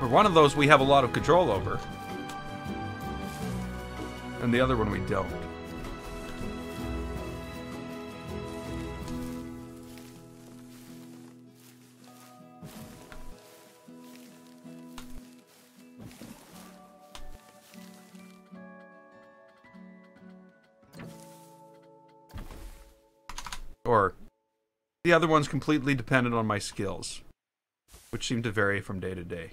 For one of those we have a lot of control over. And the other one we don't. Or the other one's completely dependent on my skills, which seem to vary from day to day.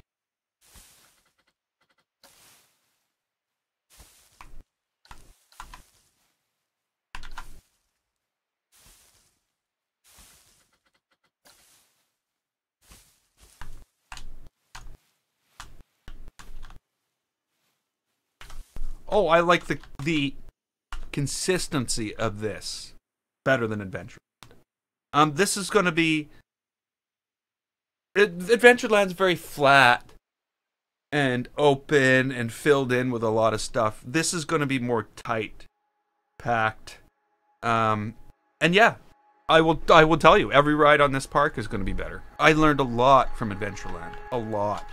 Oh, I like the consistency of this better than Adventureland. This is going to be... Adventureland's very flat and open and filled in with a lot of stuff. This is going to be more tight, packed. And yeah, I will tell you, every ride on this park is going to be better. I learned a lot from Adventureland. A lot.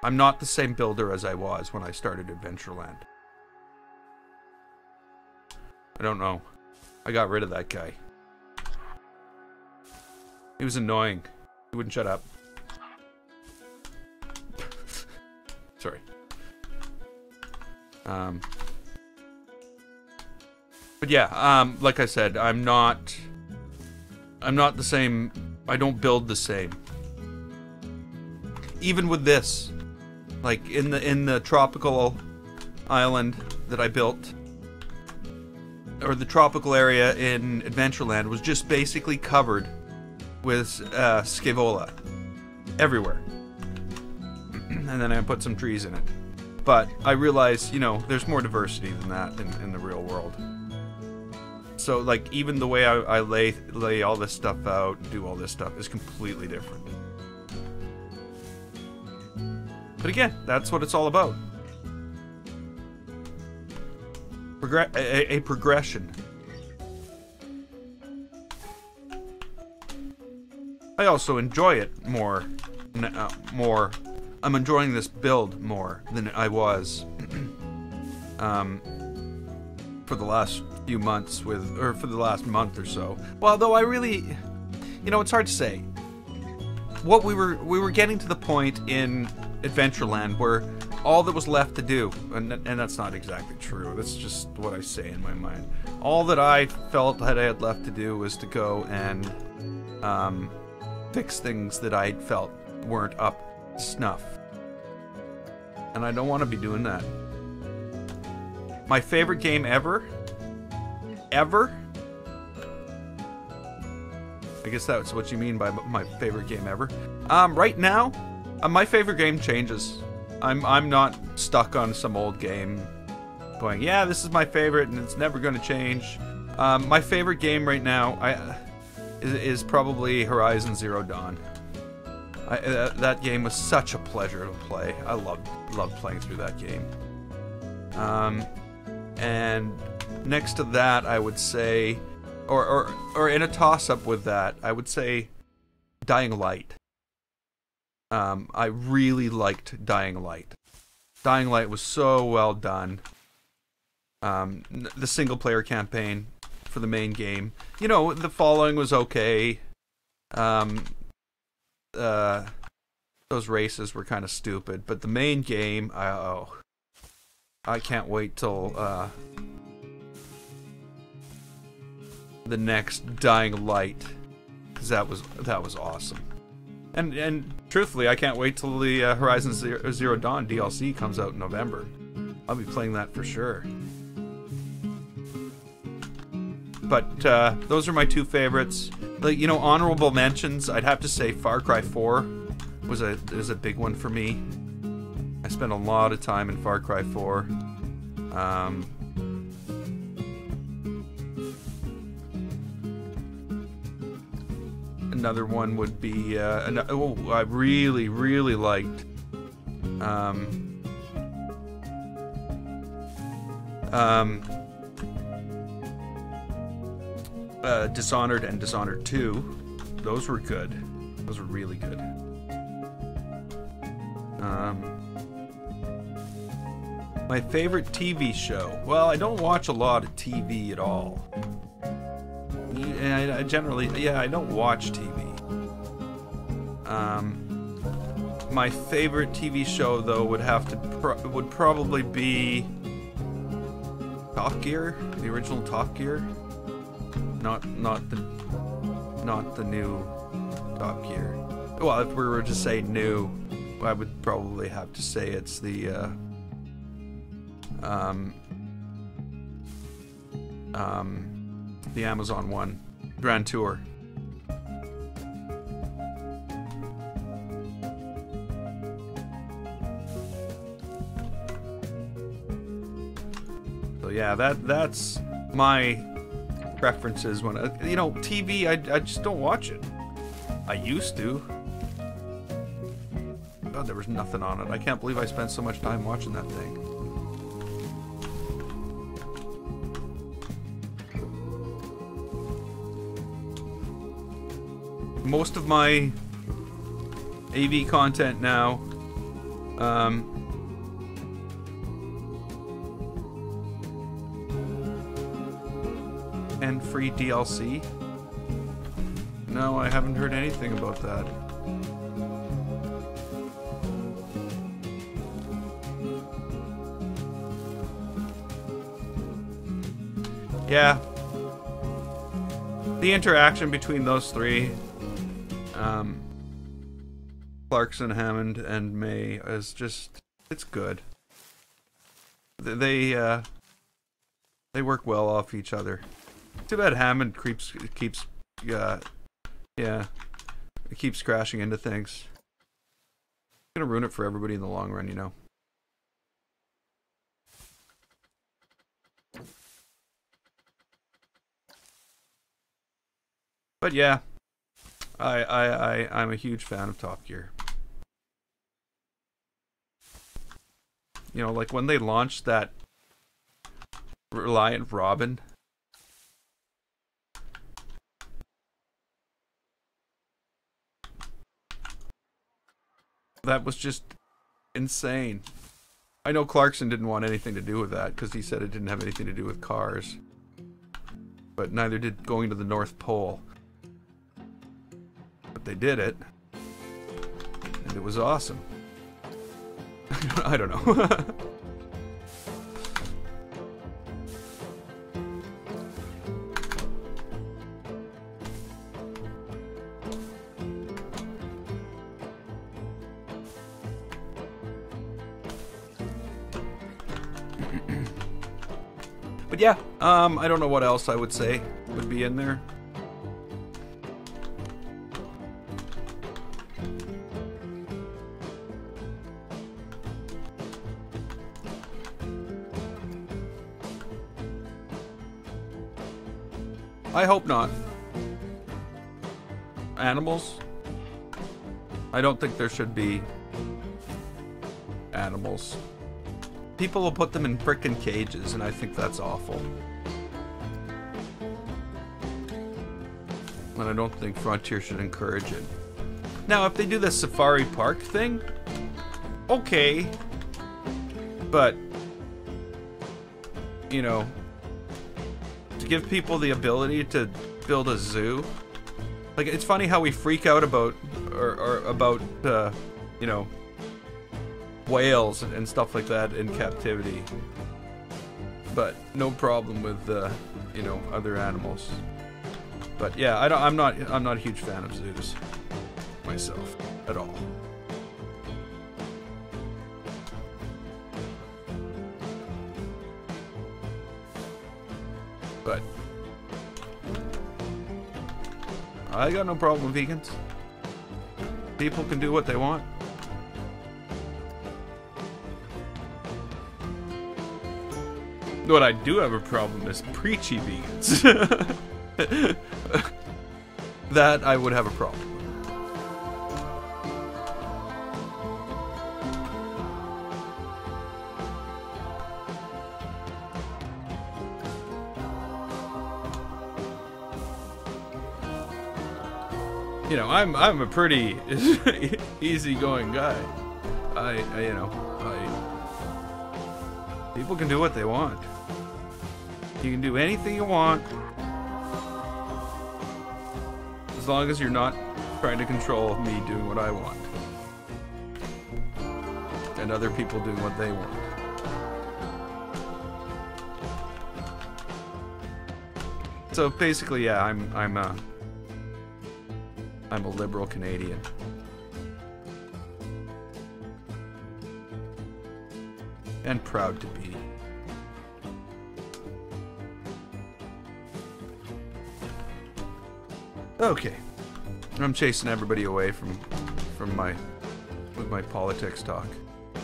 I'm not the same builder as I was when I started Adventureland. I don't know. I got rid of that guy. He was annoying. He wouldn't shut up. Sorry. But yeah, like I said, I'm not the same. I don't build the same. Even with this, like in the tropical island that I built, or the tropical area in Adventureland, was just basically covered with scaevola everywhere. And then I put some trees in it. But I realized, you know, there's more diversity than that in the real world. So, like, even the way I lay all this stuff out, do all this stuff, is completely different. But again, that's what it's all about. A progression. I also enjoy it more. I'm enjoying this build more than I was for the last few months or for the last month or so. Well, though I really, you know, it's hard to say. What we were getting to the point in Adventureland where all that was left to do, and that's not exactly true, that's just what I say in my mind. All that I felt that I had left to do was to go and fix things that I felt weren't up to snuff. And I don't want to be doing that. My favorite game ever? I guess that's what you mean by my favorite game ever. Right now, my favorite game changes. I'm not stuck on some old game going, yeah, this is my favorite and it's never going to change. My favorite game right now is probably Horizon Zero Dawn. That game was such a pleasure to play. I loved playing through that game. And next to that, I would say, or in a toss-up with that, I would say Dying Light. I really liked Dying Light. Dying Light was so well done. The single-player campaign for the main game, you know, the following was okay. Those races were kind of stupid, but the main game, I can't wait till the next Dying Light, because that was awesome. And truthfully, I can't wait till the Horizon Zero Dawn DLC comes out in November. I'll be playing that for sure. But those are my two favorites. Like, you know, honorable mentions, I'd have to say Far Cry 4 is a big one for me. I spent a lot of time in Far Cry 4. Another one would be I really liked Dishonored and Dishonored 2. Those were good. Those were really good. My favorite TV show. Well, I don't watch a lot of TV at all. I generally, yeah, I don't watch TV. My favorite TV show, though, would probably be Top Gear, the original Top Gear. Not the new Top Gear. Well, if we were to say new, I would probably have to say it's the Amazon one, Grand Tour. So yeah, that's my preferences when you know, TV. I just don't watch it. I used to. God, there was nothing on it. I can't believe I spent so much time watching that thing. Most of my AV content now, and free DLC. No, I haven't heard anything about that. Yeah. The interaction between those three, Clarkson, Hammond, and May, is just, it's good. They work well off each other. Too bad Hammond keeps crashing into things. It's gonna ruin it for everybody in the long run, you know. But yeah, I'm a huge fan of Top Gear. You know, like when they launched that Reliant Robin. That was just insane. I know Clarkson didn't want anything to do with that because he said it didn't have anything to do with cars. But neither did going to the North Pole. But they did it. And it was awesome. I don't know. But yeah, I don't know what else I would say would be in there. I hope not. Animals? I don't think there should be animals. People will put them in frickin' cages, and I think that's awful. And I don't think Frontier should encourage it. Now, if they do the safari park thing, okay. But, you know, to give people the ability to build a zoo. Like, it's funny how we freak out about, you know, whales and stuff like that in captivity, but no problem with you know, other animals. But yeah, I'm not a huge fan of zoos myself at all. But I got no problem with vegans. People can do what they want. What I do have a problem is preachy vegans. That I would have a problem with. You know, I'm a pretty easygoing guy. you know, people can do what they want. You can do anything you want, as long as you're not trying to control me doing what I want. And other people doing what they want. So basically, yeah, I'm a liberal Canadian. And proud to be. Okay. I'm chasing everybody away from my politics talk.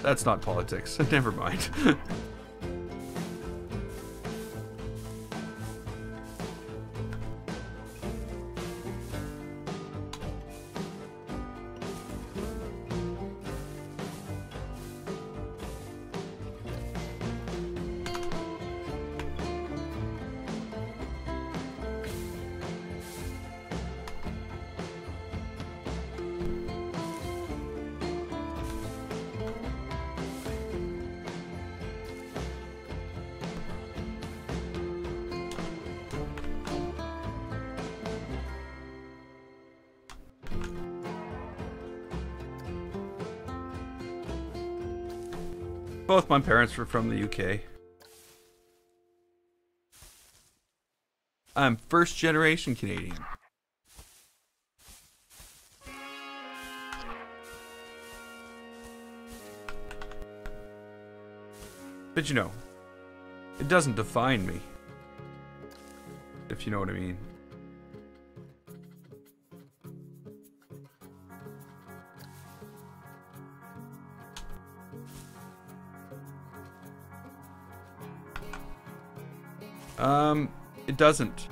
That's not politics. Never mind. Both my parents were from the UK. I'm first generation Canadian. But you know, it doesn't define me. If you know what I mean. It doesn't.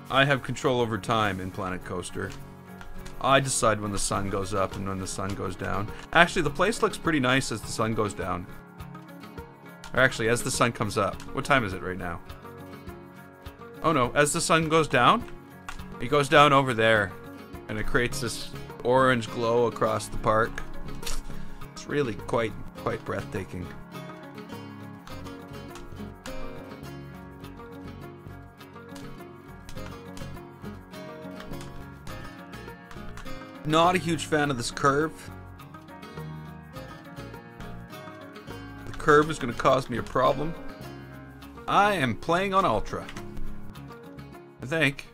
I have control over time in Planet Coaster. I decide when the sun goes up and when the sun goes down. Actually, the place looks pretty nice as the sun goes down. Or actually, as the sun comes up. What time is it right now? Oh no, as the sun goes down? It goes down over there. And it creates this orange glow across the park. It's really quite breathtaking. Not a huge fan of this curve. The curve is going to cause me a problem. I am playing on Ultra. I think.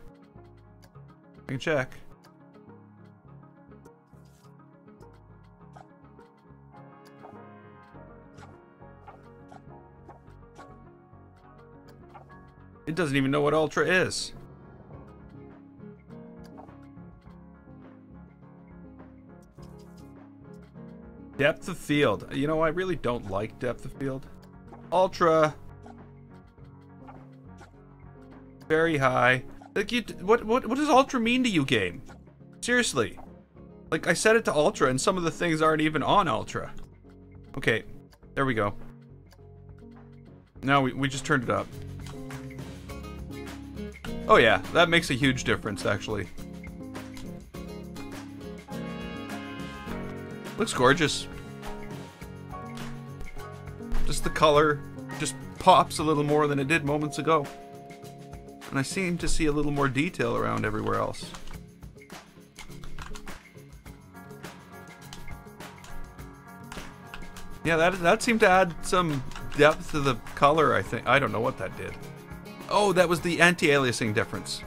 I can check. It doesn't even know what Ultra is. Depth of field. You know, I really don't like depth of field. Ultra. Very high. Like, what does Ultra mean to you, game? Seriously. Like, I set it to Ultra and some of the things aren't even on Ultra. Okay, there we go. Now we just turned it up. Oh yeah, that makes a huge difference, actually. Looks gorgeous. Just the color just pops a little more than it did moments ago. And I seem to see a little more detail around everywhere else. Yeah, that seemed to add some depth to the color, I think. I don't know what that did. Oh, that was the anti-aliasing difference.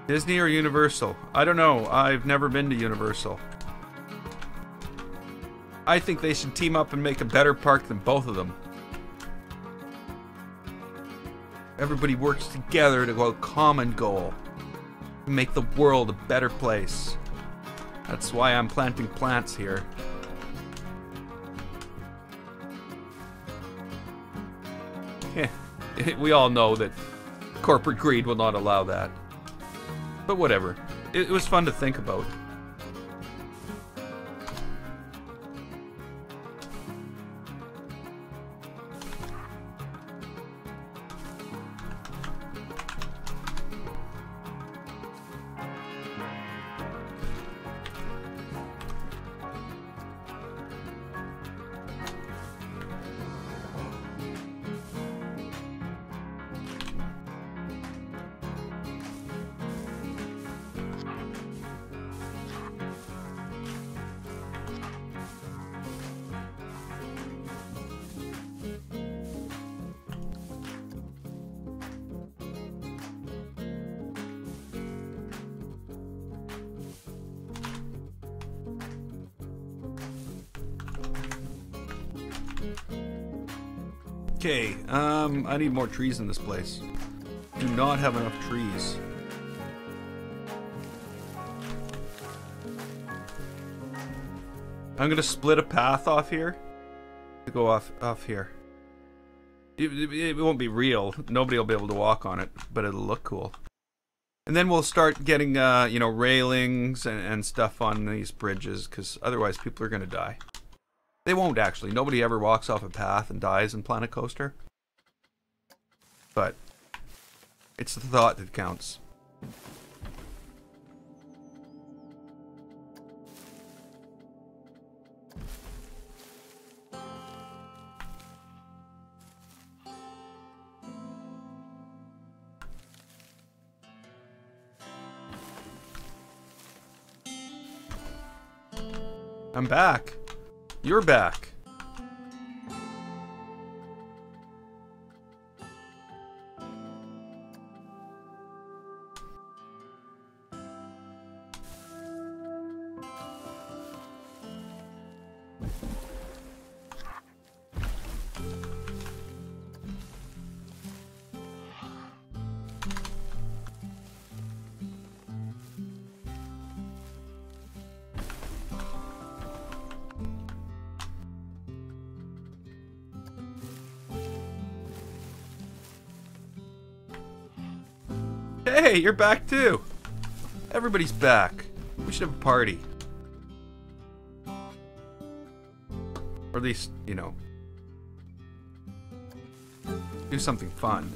Disney or Universal? I don't know. I've never been to Universal. I think they should team up and make a better park than both of them. Everybody works together to a common goal. Make the world a better place. That's why I'm planting plants here. We all know that corporate greed will not allow that. But whatever. It was fun to think about. Okay, I need more trees in this place. Do not have enough trees. I'm gonna split a path off here to go off here. It won't be real. Nobody will be able to walk on it, but it'll look cool. And then we'll start getting, you know, railings and stuff on these bridges, because otherwise people are gonna die. They won't actually. Nobody ever walks off a path and dies in Planet Coaster. But it's the thought that counts. I'm back. You're back. Hey, you're back too. Everybody's back. We should have a party. Or at least, you know, do something fun.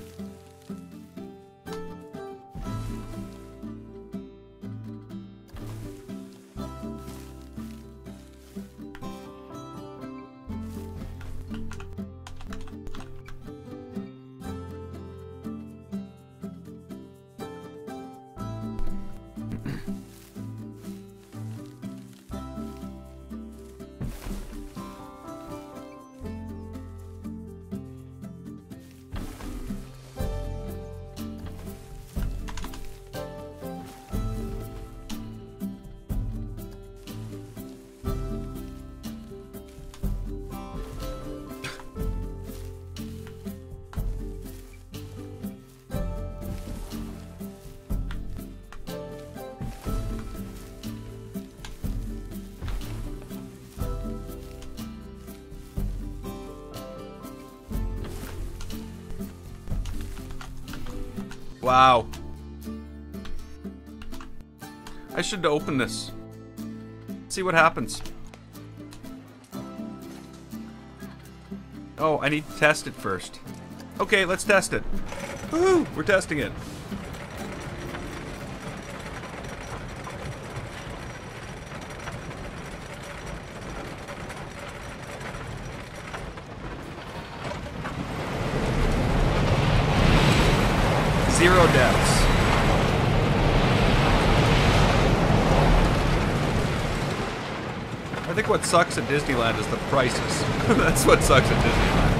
Wow. I should open this. See what happens. Oh, I need to test it first. Okay, let's test it. Woohoo! We're testing it. Zero deaths. I think what sucks at Disneyland is the prices. That's what sucks at Disneyland.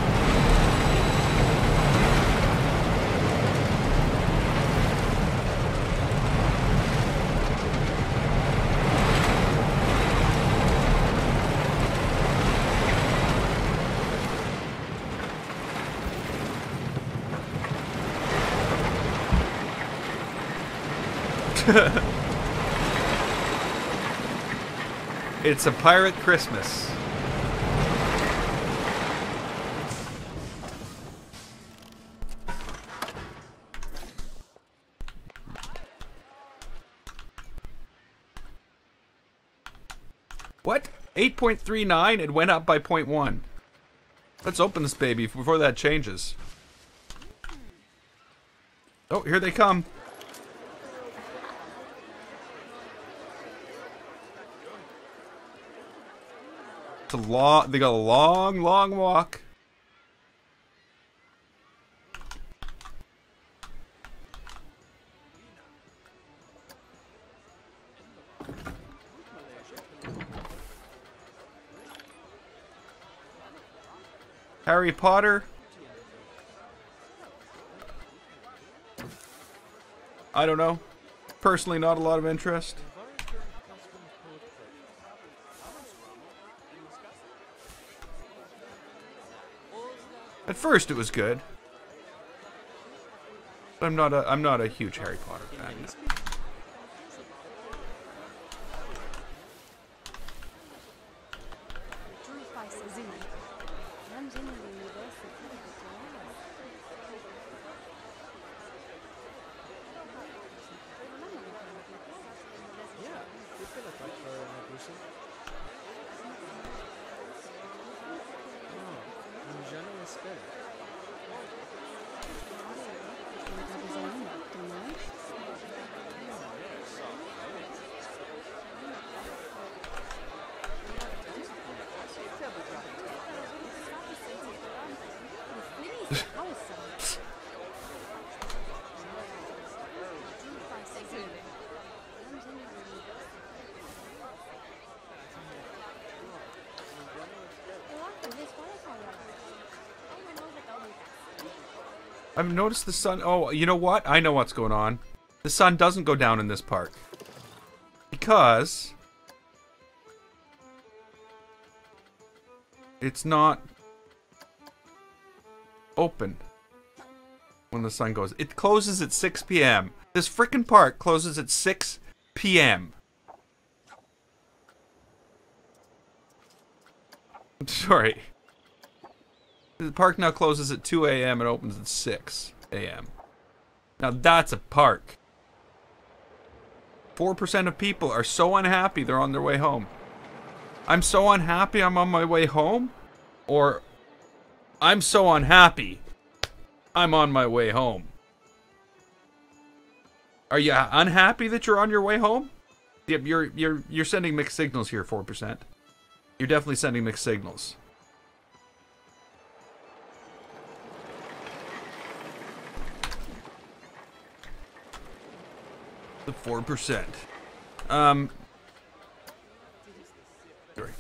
It's a pirate Christmas. What? 8.39? It went up by 0.1. Let's open this baby before that changes. Oh, here they come. It's a long, they got a long, long walk. Harry Potter. I don't know. Personally, not a lot of interest. At first, it was good. But I'm not a huge Harry Potter fan. I've noticed the sun. Oh, you know what? I know what's going on. The sun doesn't go down in this park. Because it's not open when the sun goes. It closes at 6 p.m. This frickin' park closes at 6 p.m. Sorry. The park now closes at 2 a.m. and opens at 6 a.m. Now that's a park. 4% of people are so unhappy they're on their way home. I'm so unhappy I'm on my way home? Or I'm so unhappy I'm on my way home? Are you unhappy that you're on your way home? Yep, you're sending mixed signals here, 4%. You're definitely sending mixed signals. The 4%. Sorry.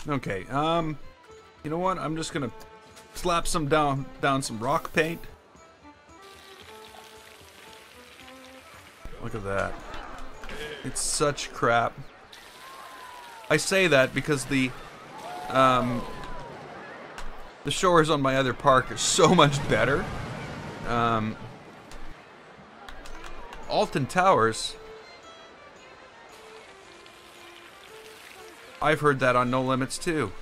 Okay, you know what? I'm just gonna slap some down some rock paint. Look at that. It's such crap. I say that because the shores on my other park are so much better. Alton Towers. I've heard that on No Limits too.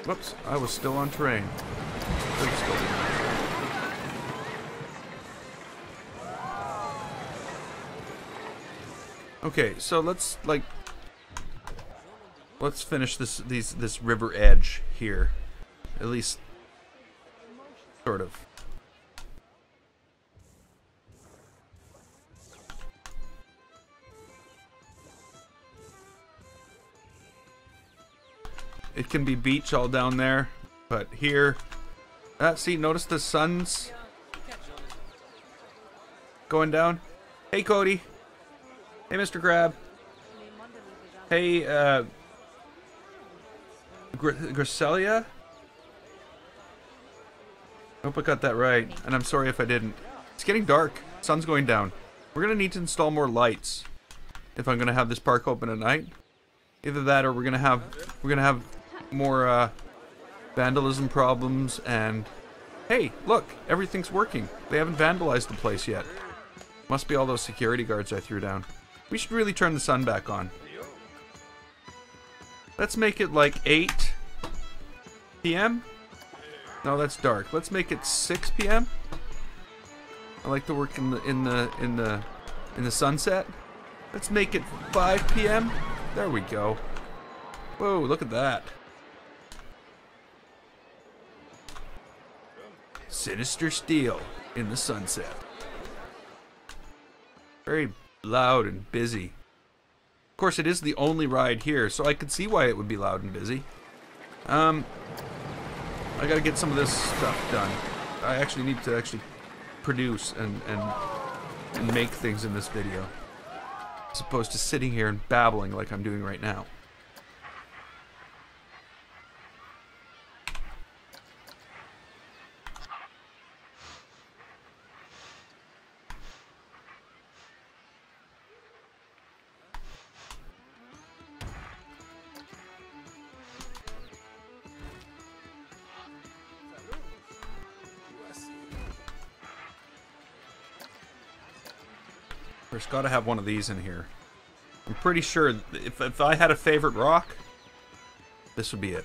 Whoops, I was still on terrain. Okay, so let's finish this river edge here. At least sort of. It can be beach all down there, but here, see, notice the sun's going down. Hey, Cody. Hey, Mr. Crab. Hey, Gracelia? Hope I got that right, and I'm sorry if I didn't. It's getting dark. Sun's going down. We're gonna need to install more lights if I'm gonna have this park open at night. Either that, or we're gonna have more vandalism problems. And hey, look, everything's working. They haven't vandalized the place yet. Must be all those security guards I threw down. We should really turn the sun back on. Let's make it like 8 p.m. No, that's dark. Let's make it 6 p.m. I like to work in the sunset. Let's make it 5 p.m. There we go. Whoa, look at that. Sinister steel in the sunset. Very loud and busy. course, it is the only ride here, so I could see why it would be loud and busy. I gotta get some of this stuff done. I actually need to produce and make things in this video, as opposed to sitting here and babbling like I'm doing right now. There's got to have one of these in here. I'm pretty sure if I had a favorite rock, this would be it.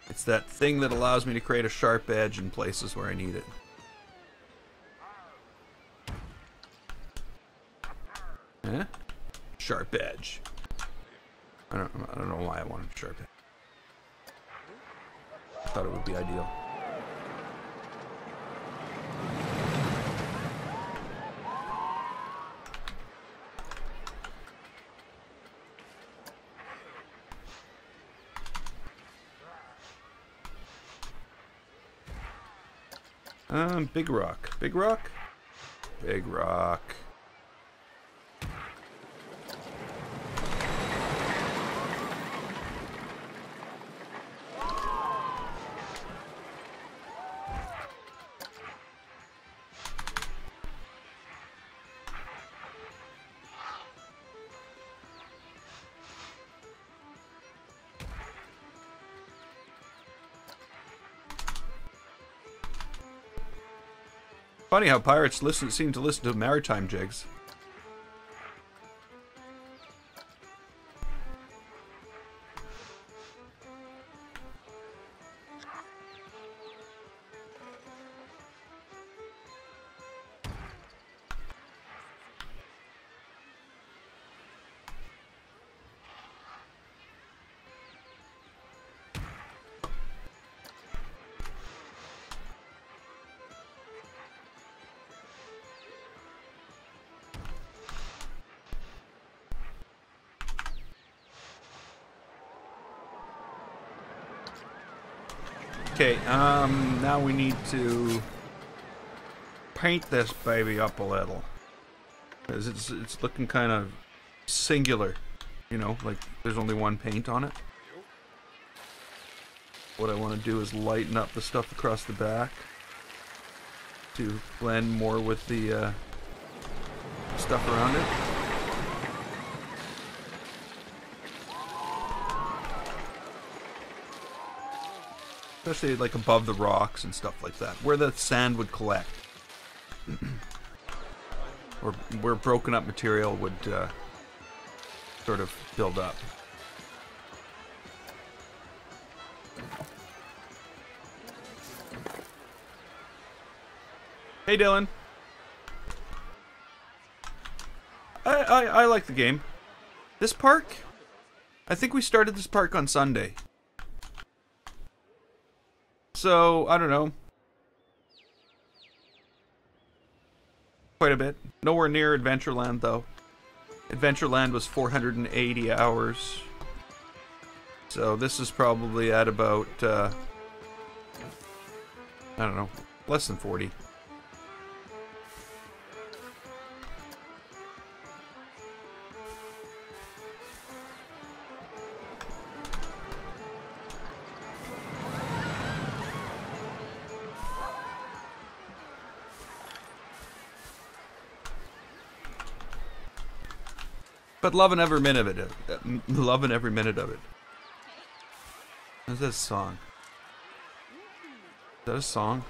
It's that thing that allows me to create a sharp edge in places where I need it. Eh? Sharp edge. I don't know why I wanted sharp edge. I thought it would be ideal. Big rock. Big rock? Big rock. Funny how pirates seem to listen to maritime jigs. Okay, now we need to paint this baby up a little. Because it's looking kind of singular, you know, like there's only one paint on it. What I want to do is lighten up the stuff across the back to blend more with the stuff around it. Especially like above the rocks and stuff like that, where the sand would collect. Or where broken up material would sort of build up. Hey Dylan. I like the game. This park? I think we started this park on Sunday. So, I don't know. Quite a bit. Nowhere near Adventureland, though. Adventureland was 480 hours. So, this is probably at about, I don't know, less than 40. But loving every minute of it. Loving every minute of it. What's that song? Is that a song?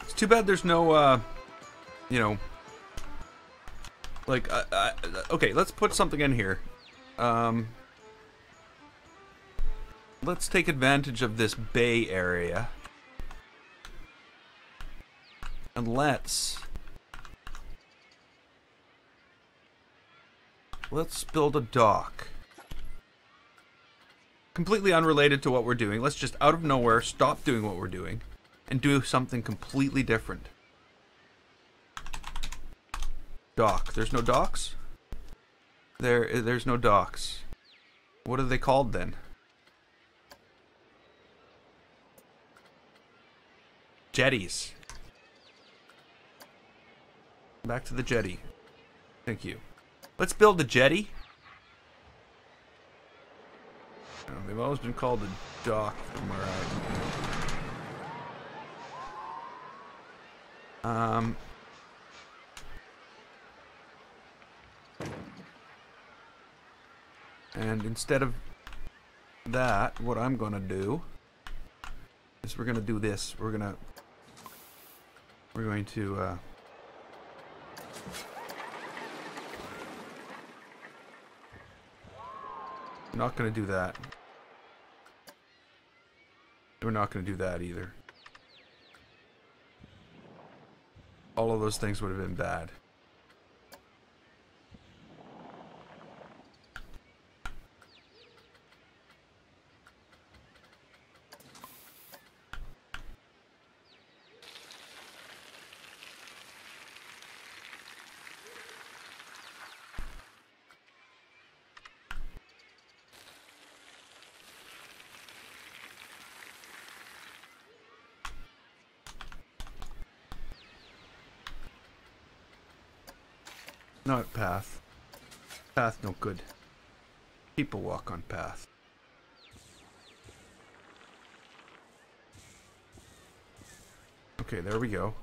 It's too bad there's no, you know, like, okay, let's put something in here. Let's take advantage of this bay area. And let's Let's build a dock. Completely unrelated to what we're doing. Let's just out of nowhere stop doing what we're doing and do something completely different. Dock. There's no docks? There's no docks. What are they called then? Jetties. Back to the jetty. Thank you. Let's build a jetty. Oh, they've always been called a dock from where I am. And instead of that, what I'm gonna do is we're gonna do this. We're going to not gonna do that. We're not gonna do that either. All of those things would have been bad. Not path. Path no good. People walk on path. Okay, there we go.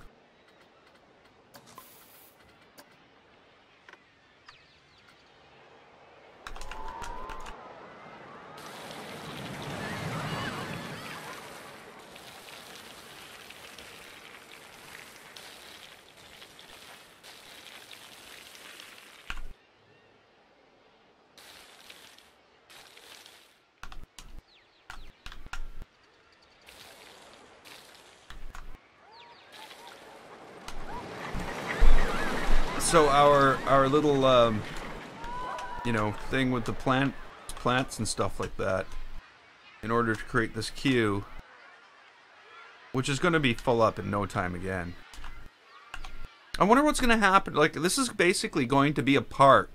So our little you know, thing with the plants and stuff like that, in order to create this queue, which is going to be full up in no time again. I wonder what's going to happen. Like, this is basically going to be a park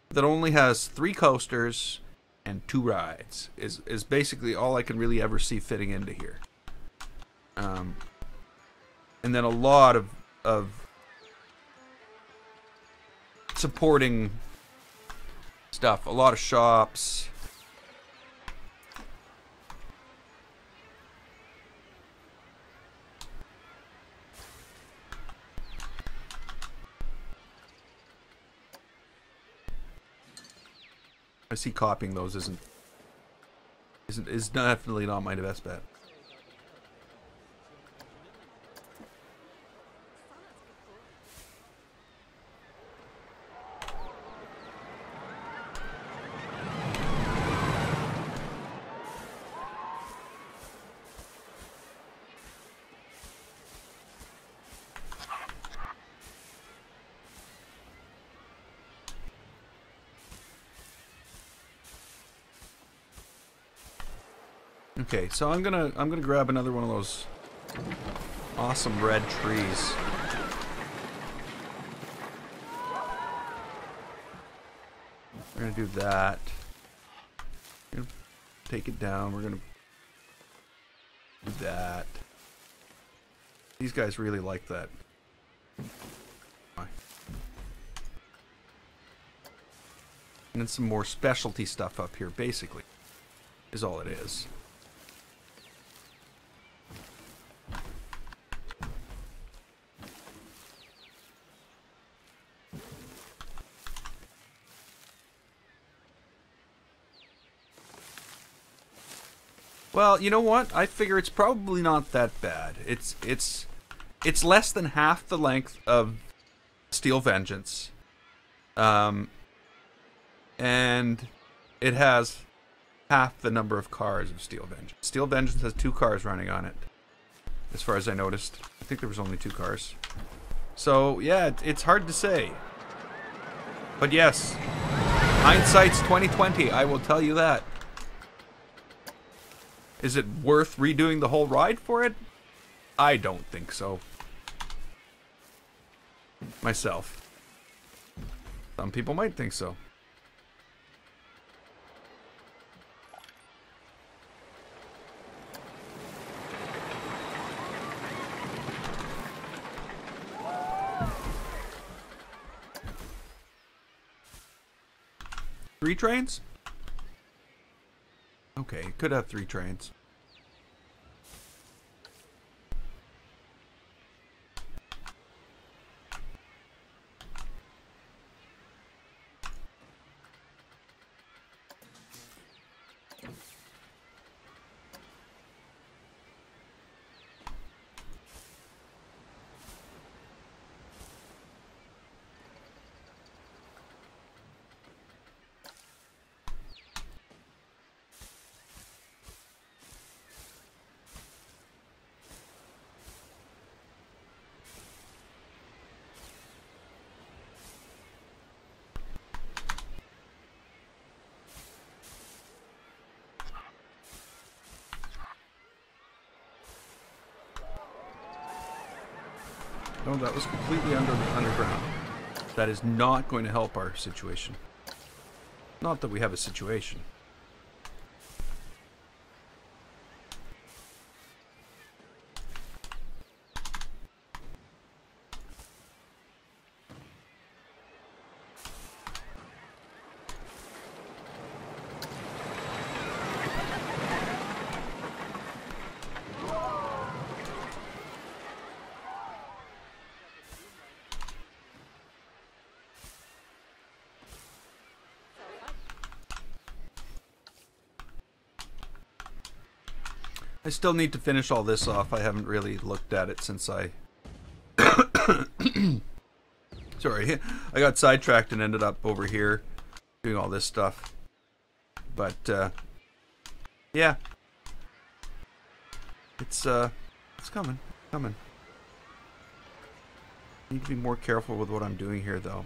that only has 3 coasters and 2 rides. Is basically all I can really ever see fitting into here. And then a lot of supporting stuff, a lot of shops. I see copying those is definitely not my best bet. Okay, so I'm gonna grab another one of those awesome red trees. We're gonna do that. We're gonna take it down. We're gonna do that. These guys really like that. And then some more specialty stuff up here, basically, is all it is. Well, you know what? I figure it's probably not that bad. It's less than half the length of Steel Vengeance. And it has half the number of cars of Steel Vengeance. Steel Vengeance has 2 cars running on it, as far as I noticed. I think there was only 2 cars. So, yeah, it's hard to say. But yes, Hindsight's 2020, I will tell you that. Is it worth redoing the whole ride for it? I don't think so. Myself. Some people might think so. Three trains? Okay, could have 3 trains. No, that was completely underground. That is not going to help our situation. Not that we have a situation. I still need to finish all this off. I haven't really looked at it since I... Sorry, I got sidetracked and ended up over here doing all this stuff. But, yeah. It's coming. Coming. I need to be more careful with what I'm doing here, though.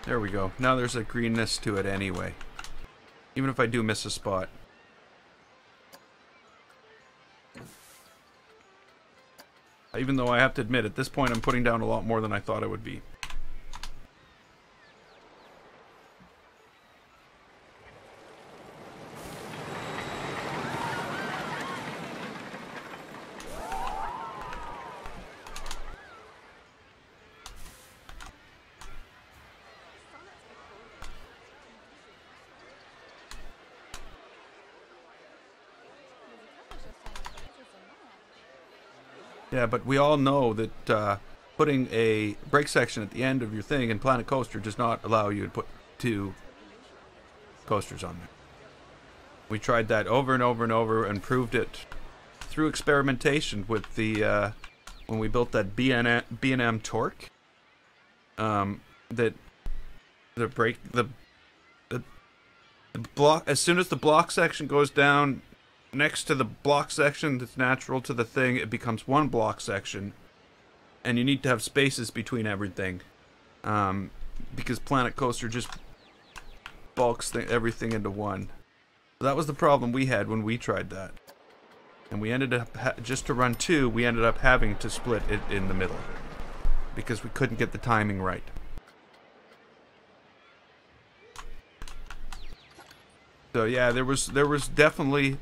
There we go. Now there's a greenness to it anyway. Even if I do miss a spot. Even though I have to admit, at this point I'm putting down a lot more than I thought I would be. Yeah, but we all know that putting a brake section at the end of your thing in Planet Coaster does not allow you to put 2 coasters on there. We tried that over and over and over and proved it through experimentation with the when we built that B&M Torque. That the brake the block, as soon as the block section goes down next to the block section that's natural to the thing, it becomes one block section, and you need to have spaces between everything, because Planet Coaster just bulks everything into one. So that was the problem we had when we tried that, and we ended up just to run 2, we ended up having to split it in the middle because we couldn't get the timing right. So yeah, there's definitely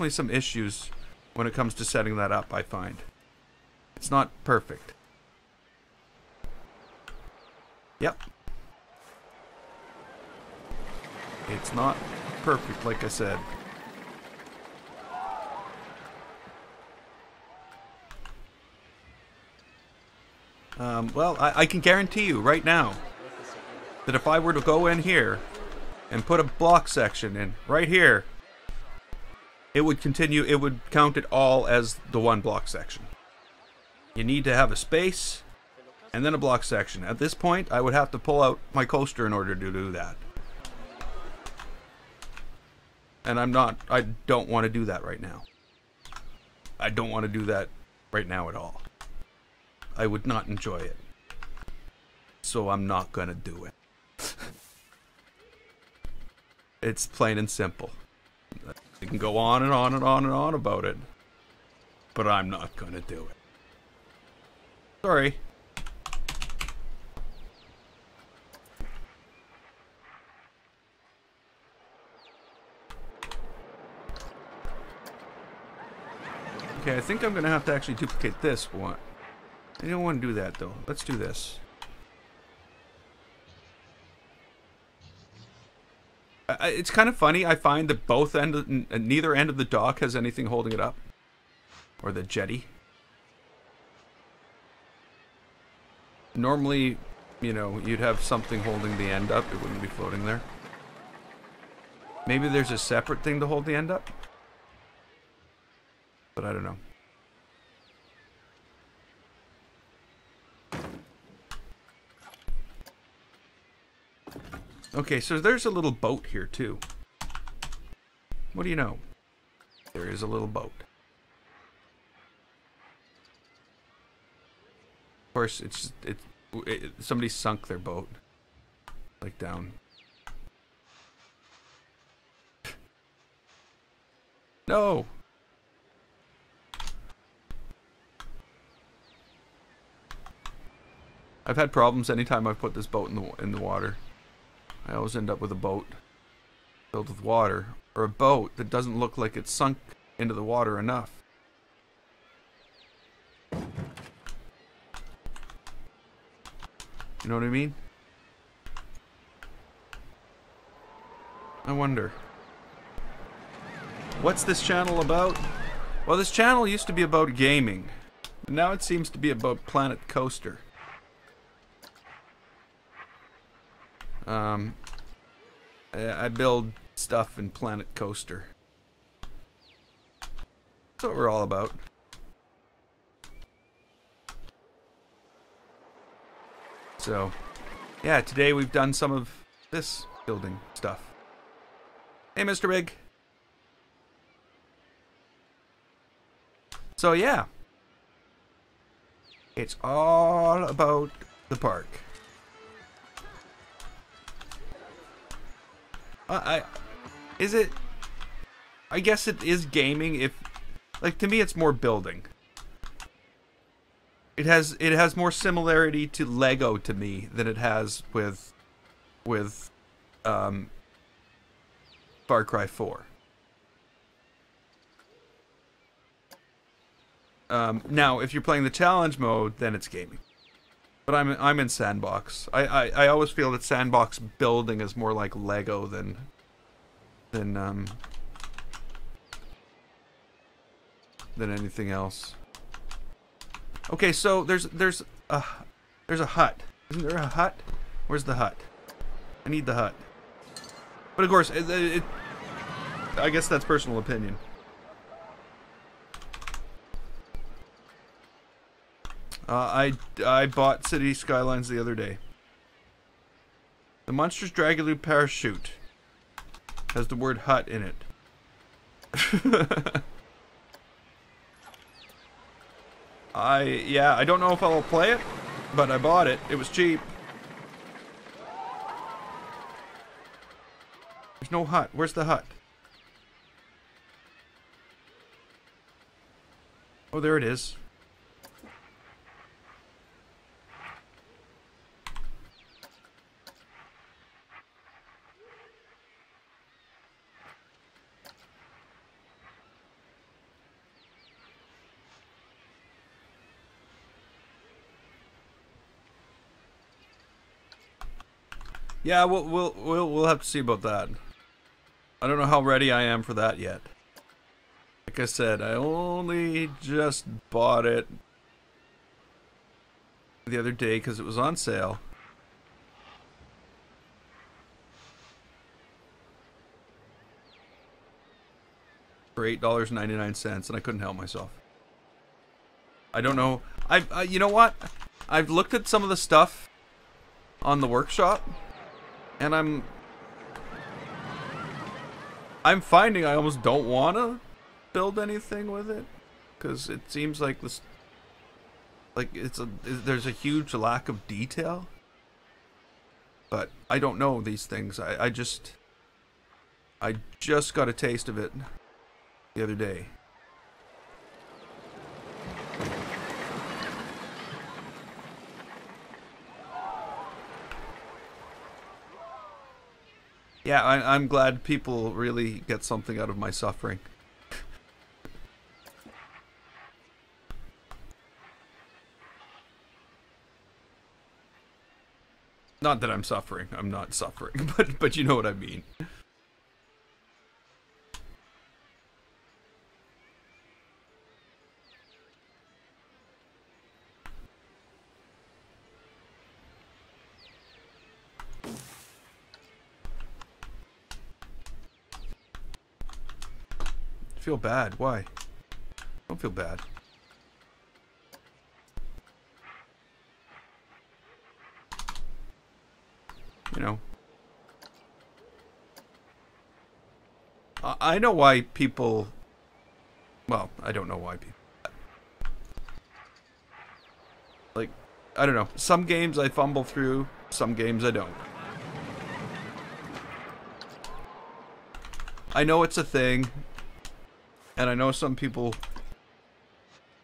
some issues when it comes to setting that up, I find. It's not perfect. Yep. It's not perfect, like I said. Well, I can guarantee you right now that if I were to go in here and put a block section in right here, it would continue, it would count it all as the one block section. You need to have a space and then a block section. At this point, I would have to pull out my coaster in order to do that. And I don't want to do that right now. I don't want to do that right now at all. I would not enjoy it. So I'm not gonna do it. It's plain and simple. You can go on and on and on and on about it, but I'm not gonna do it. Sorry. Okay, I think I'm gonna have to actually duplicate this one. I don't want to do that though. Let's do this. It's kind of funny. I find that neither end of the dock has anything holding it up, or the jetty. Normally, you know, you'd have something holding the end up. It wouldn't be floating there. Maybe there's a separate thing to hold the end up, but I don't know. Okay, so there's a little boat here too. What do you know? There is a little boat. Of course, somebody sunk their boat, like down. No. I've had problems anytime I've put this boat in the water. I always end up with a boat filled with water, or a boat that doesn't look like it's sunk into the water enough. You know what I mean? I wonder. What's this channel about? Well, this channel used to be about gaming, but now it seems to be about Planet Coaster. I build stuff in Planet Coaster. That's what we're all about. So, yeah, today we've done some of this building stuff. Hey, Mr. Big. So, yeah. It's all about the park. I guess it is gaming. If, like, to me, it's more building. It has more similarity to Lego to me than it has with Far Cry 4. Now, if you're playing the challenge mode, then it's gaming. But I'm in sandbox. I always feel that sandbox building is more like Lego than anything else. Okay, so there's a hut. Isn't there a hut? Where's the hut? I need the hut. But of course, I guess that's personal opinion. I bought City Skylines the other day. The Monsters Dragaloo parachute has the word hut in it. I don't know if I'll play it, but I bought it. It was cheap. There's no hut. Where's the hut? Oh, there it is. Yeah, we'll have to see about that. I don't know how ready I am for that yet. Like I said, I only just bought it the other day because it was on sale. for $8.99, and I couldn't help myself. I don't know. You know what? I've looked at some of the stuff on the workshop, and I'm finding I almost don't want to build anything with it, because it seems like this, like there's a huge lack of detail. But I don't know these things. I just got a taste of it the other day. Yeah, I'm glad people really get something out of my suffering. Not that I'm suffering. I'm not suffering, but you know what I mean. I feel bad. Why? Don't feel bad. You know, I know why people, well, I don't know why people, like, I don't know, some games I fumble through, some games I don't. I know it's a thing, and I know some people,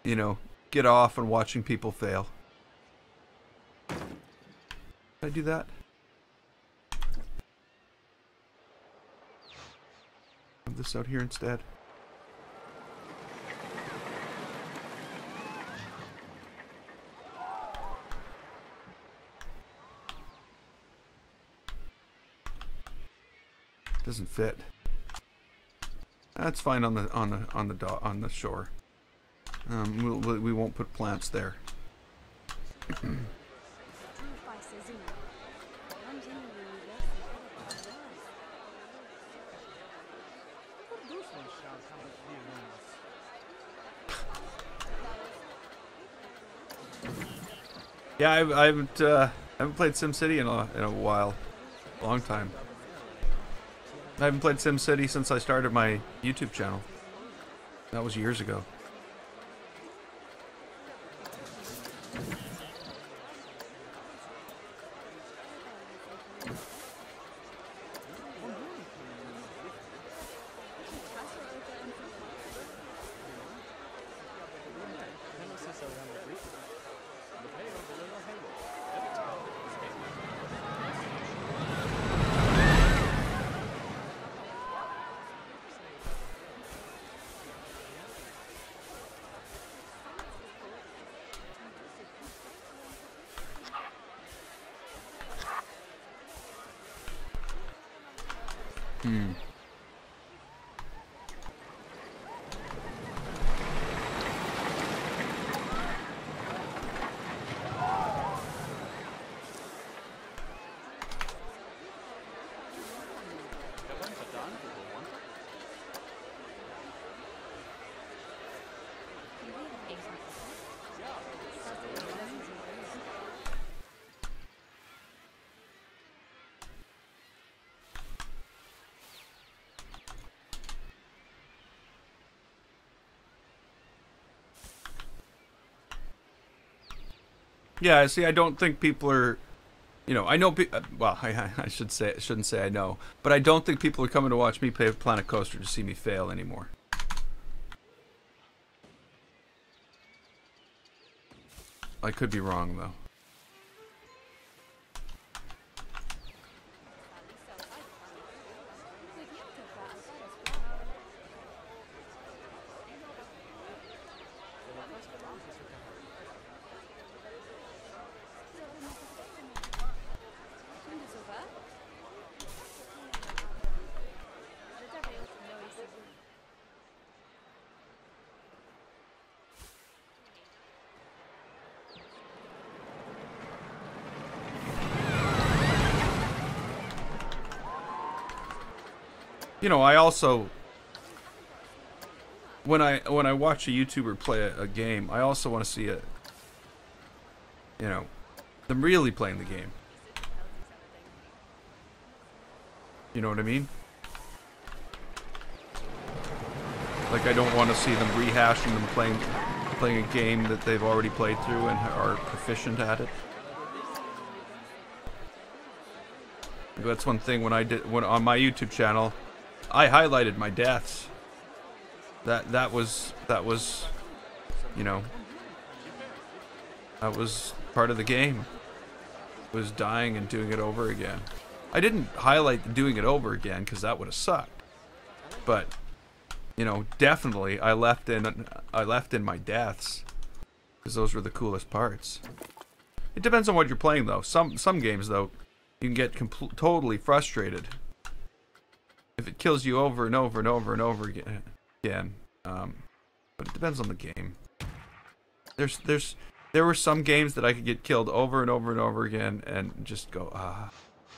you know, get off on watching people fail. Can I do that? This out here instead. Doesn't fit. That's fine on the shore. We won't put plants there. Yeah, I haven't played SimCity in a while, a long time. I haven't played SimCity since I started my YouTube channel. That was years ago. Yeah, see, I don't think people are, you know, I know, well, I shouldn't say I know, but I don't think people are coming to watch me play Planet Coaster to see me fail anymore. I could be wrong, though. You know, I also, when I watch a YouTuber play a game, I also want to see it, you know, them really playing the game. You know what I mean? Like, I don't want to see them rehashing them playing a game that they've already played through and are proficient at it. That's one thing when on my YouTube channel, I highlighted my deaths. That was, you know, that was part of the game. Was dying and doing it over again. I didn't highlight doing it over again because that would have sucked. But, you know, definitely I left in my deaths because those were the coolest parts. It depends on what you're playing though. Some games though, you can get totally frustrated if it kills you over and over and over and over again. But it depends on the game. There were some games that I could get killed over and over and over again and just go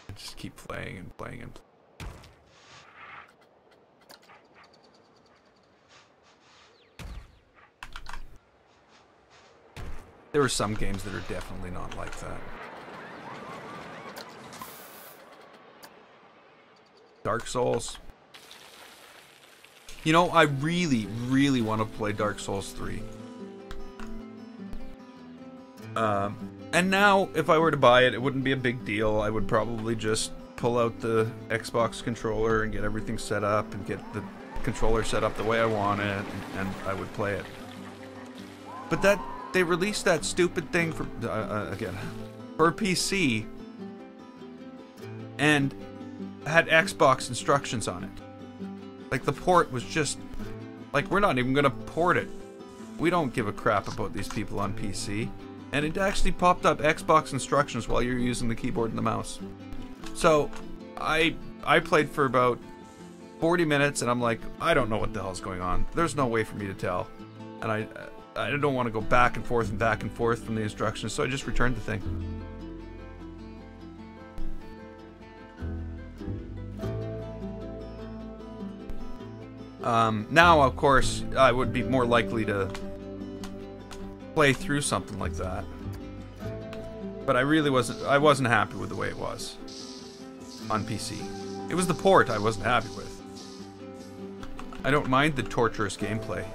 and just keep playing and playing and playing. There were some games that are definitely not like that. Dark Souls. You know, I really, really want to play Dark Souls 3. And now, if I were to buy it, it wouldn't be a big deal. I would probably just pull out the Xbox controller and get everything set up and get the controller set up the way I want it, and I would play it. But they released that stupid thing for PC and had Xbox instructions on it. Like, the port was just like, we're not even gonna port it. We don't give a crap about these people on PC. And it actually popped up Xbox instructions while you're using the keyboard and the mouse. So I played for about 40 minutes and I'm like, I don't know what the hell's going on. There's no way for me to tell. And I don't want to go back and forth from the instructions, so I just returned the thing. Now, of course, I would be more likely to play through something like that. But I really wasn't happy with the way it was on PC. It was the port I wasn't happy with. I don't mind the torturous gameplay.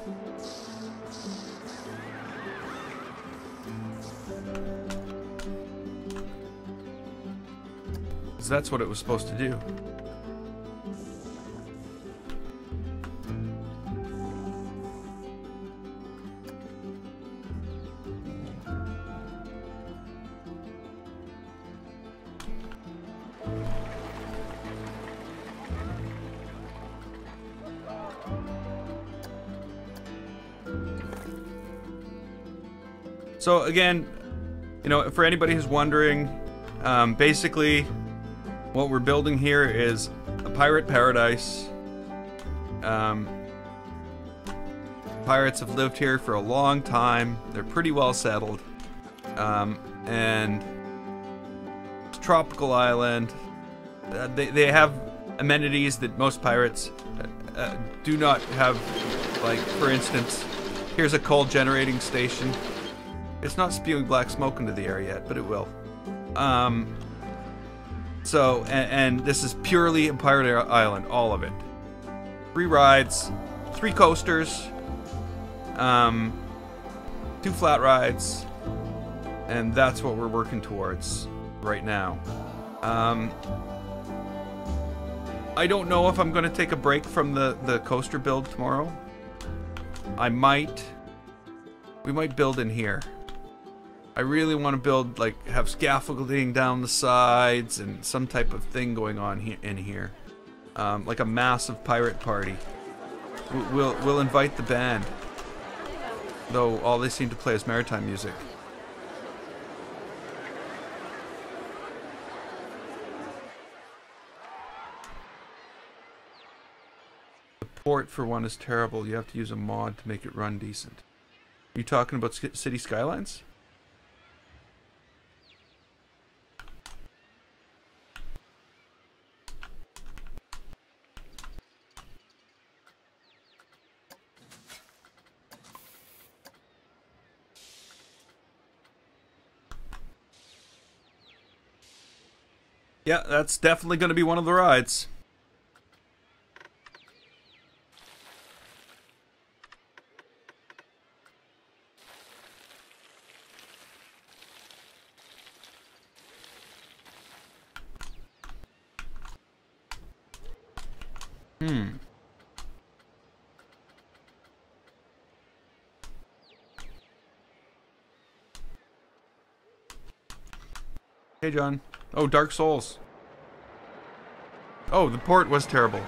'Cause that's what it was supposed to do. So again, you know, for anybody who's wondering, basically what we're building here is a pirate paradise. Pirates have lived here for a long time. They're pretty well settled. And it's a tropical island. They have amenities that most pirates do not have. Like, for instance, here's a coal generating station. It's not spewing black smoke into the air yet, but it will. So, and this is purely a pirate island, all of it. 3 rides, 3 coasters, 2 flat rides, and that's what we're working towards right now. I don't know if I'm going to take a break from the coaster build tomorrow. I might. We might build in here. I really want to build, like, have scaffolding down the sides and some type of thing going on in here. Like a massive pirate party. We'll invite the band. Though all they seem to play is maritime music. The port for one is terrible. You have to use a mod to make it run decent. Are you talking about City Skylines? Yeah, that's definitely going to be one of the rides. Hey, John. Oh, Dark Souls. Oh, the port was terrible.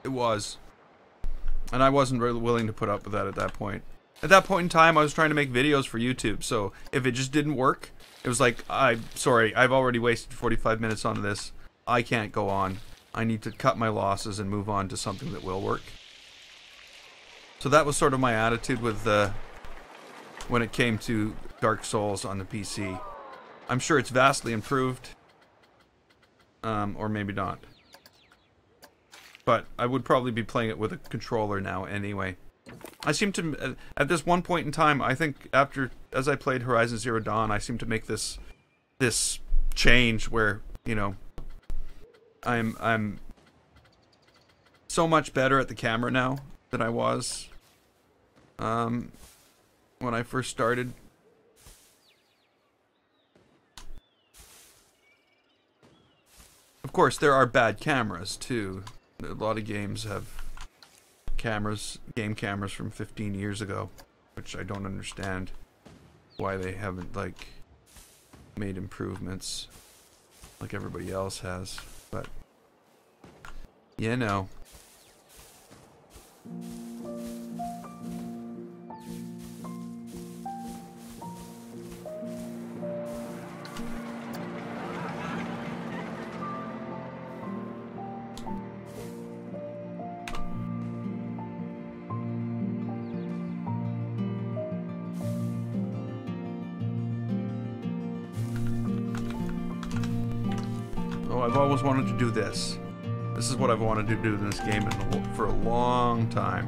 It was. And I wasn't really willing to put up with that at that point. At that point in time, I was trying to make videos for YouTube, so if it just didn't work, it was like, I'm sorry, I've already wasted 45 minutes on this. I can't go on. I need to cut my losses and move on to something that will work. So that was sort of my attitude with when it came to Dark Souls on the PC. I'm sure it's vastly improved. Or maybe not. But I would probably be playing it with a controller now anyway. I seem to, at this one point in time, I think as I played Horizon Zero Dawn, I seem to make this change where, you know, I'm so much better at the camera now than I was when I first started. Of course, there are bad cameras too. A lot of games have game cameras from 15 years ago, which I don't understand why they haven't, like, made improvements like everybody else has, but you know. I've always wanted to do this. This is what I've wanted to do in this game for a long time.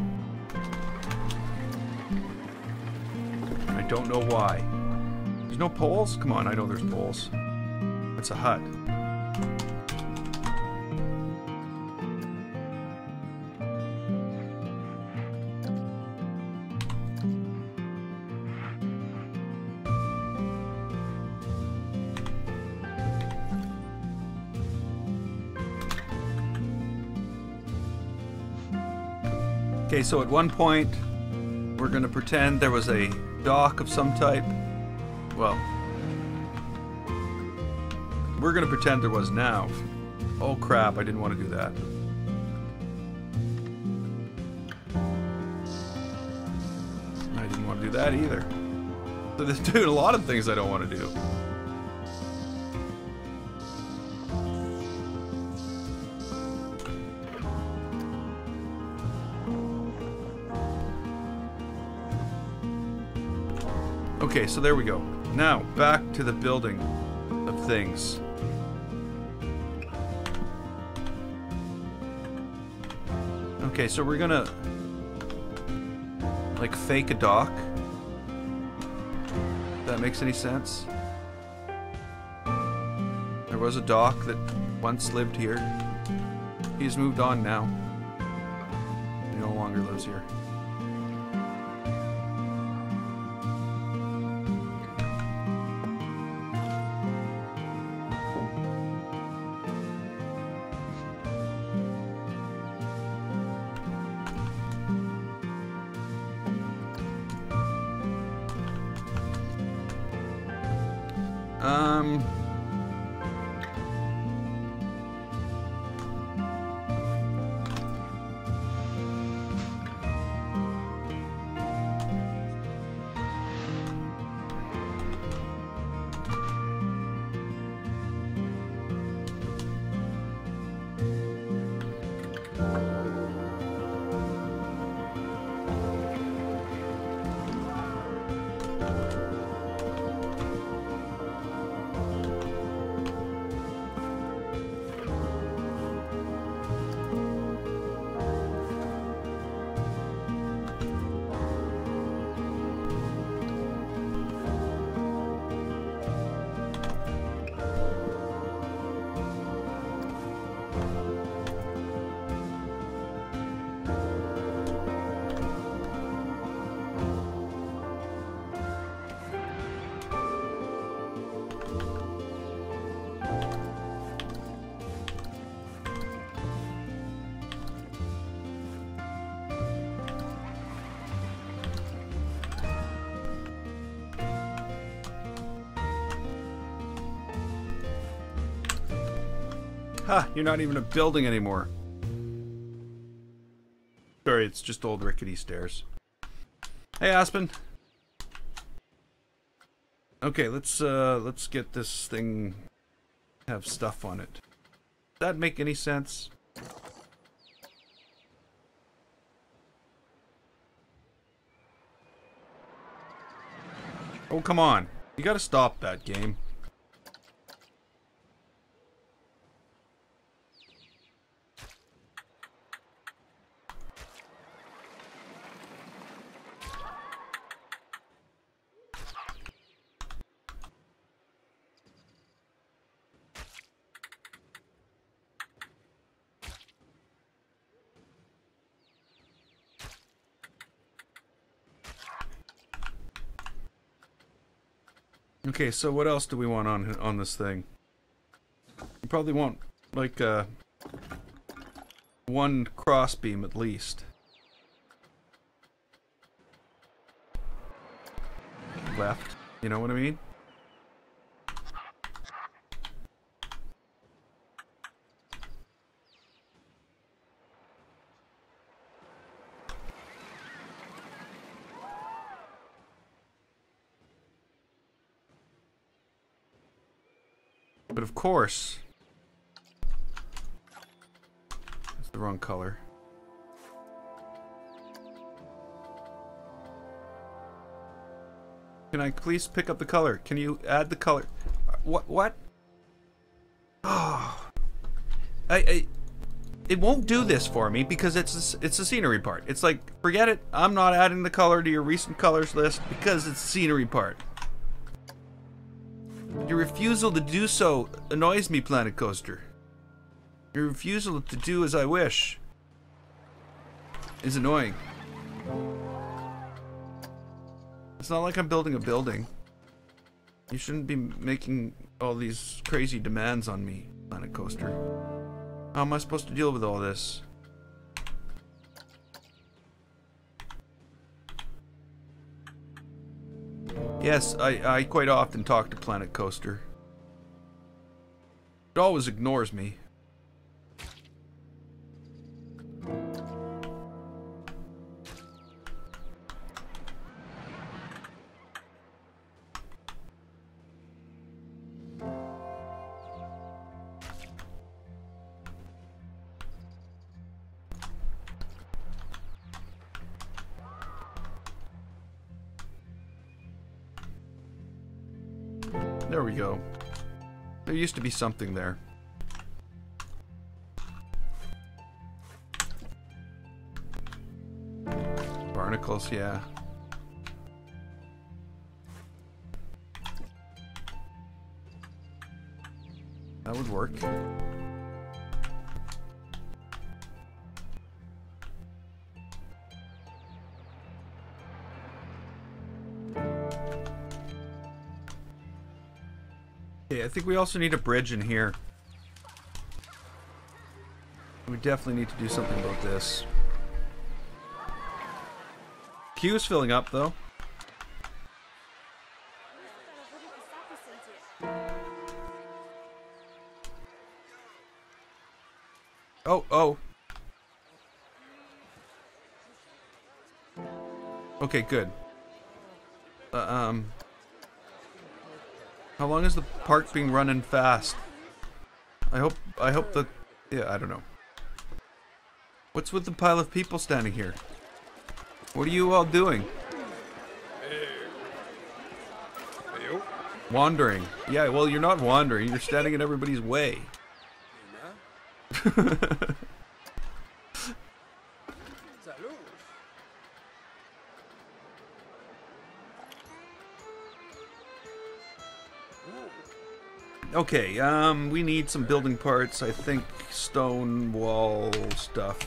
I don't know why. There's no poles? Come on, I know there's poles. It's a hut. Okay, so at one point, we're gonna pretend there was a dock of some type. Well, we're gonna pretend there was now. Oh crap, I didn't want to do that. I didn't want to do that either. So there's doing a lot of things I don't want to do. Okay, so there we go. Now, back to the building of things. Okay, so we're gonna, like, fake a dock. If that makes any sense. There was a dock that once lived here. He's moved on now. He no longer lives here. Ha! You're not even a building anymore. Sorry, it's just old rickety stairs. Hey, Aspen. Okay, let's get this thing have stuff on it. Does that make any sense? Oh, come on. You gotta stop that game. Okay, so what else do we want on this thing? We probably want like one crossbeam at least. Left, you know what I mean? But of course, it's the wrong color. Can I please pick up the color? Can you add the color? What? Oh, it won't do this for me because it's a scenery part. It's like, forget it. I'm not adding the color to your recent colors list because it's a scenery part. Your refusal to do so annoys me, Planet Coaster. Your refusal to do as I wish is annoying. It's not like I'm building a building. You shouldn't be making all these crazy demands on me, Planet Coaster. How am I supposed to deal with all this? Yes, I quite often talk to Planet Coaster. It always ignores me. There we go. There used to be something there. Barnacles, yeah. That would work. Okay, I think we also need a bridge in here. We definitely need to do something about this. Queue's filling up, though. Oh. Okay, good. How long is the park being running fast? I hope the... Yeah, I don't know. What's with the pile of people standing here? What are you all doing? Wandering. Yeah, well, you're not wandering. You're standing in everybody's way. Okay, we need some building parts. I think stone wall stuff.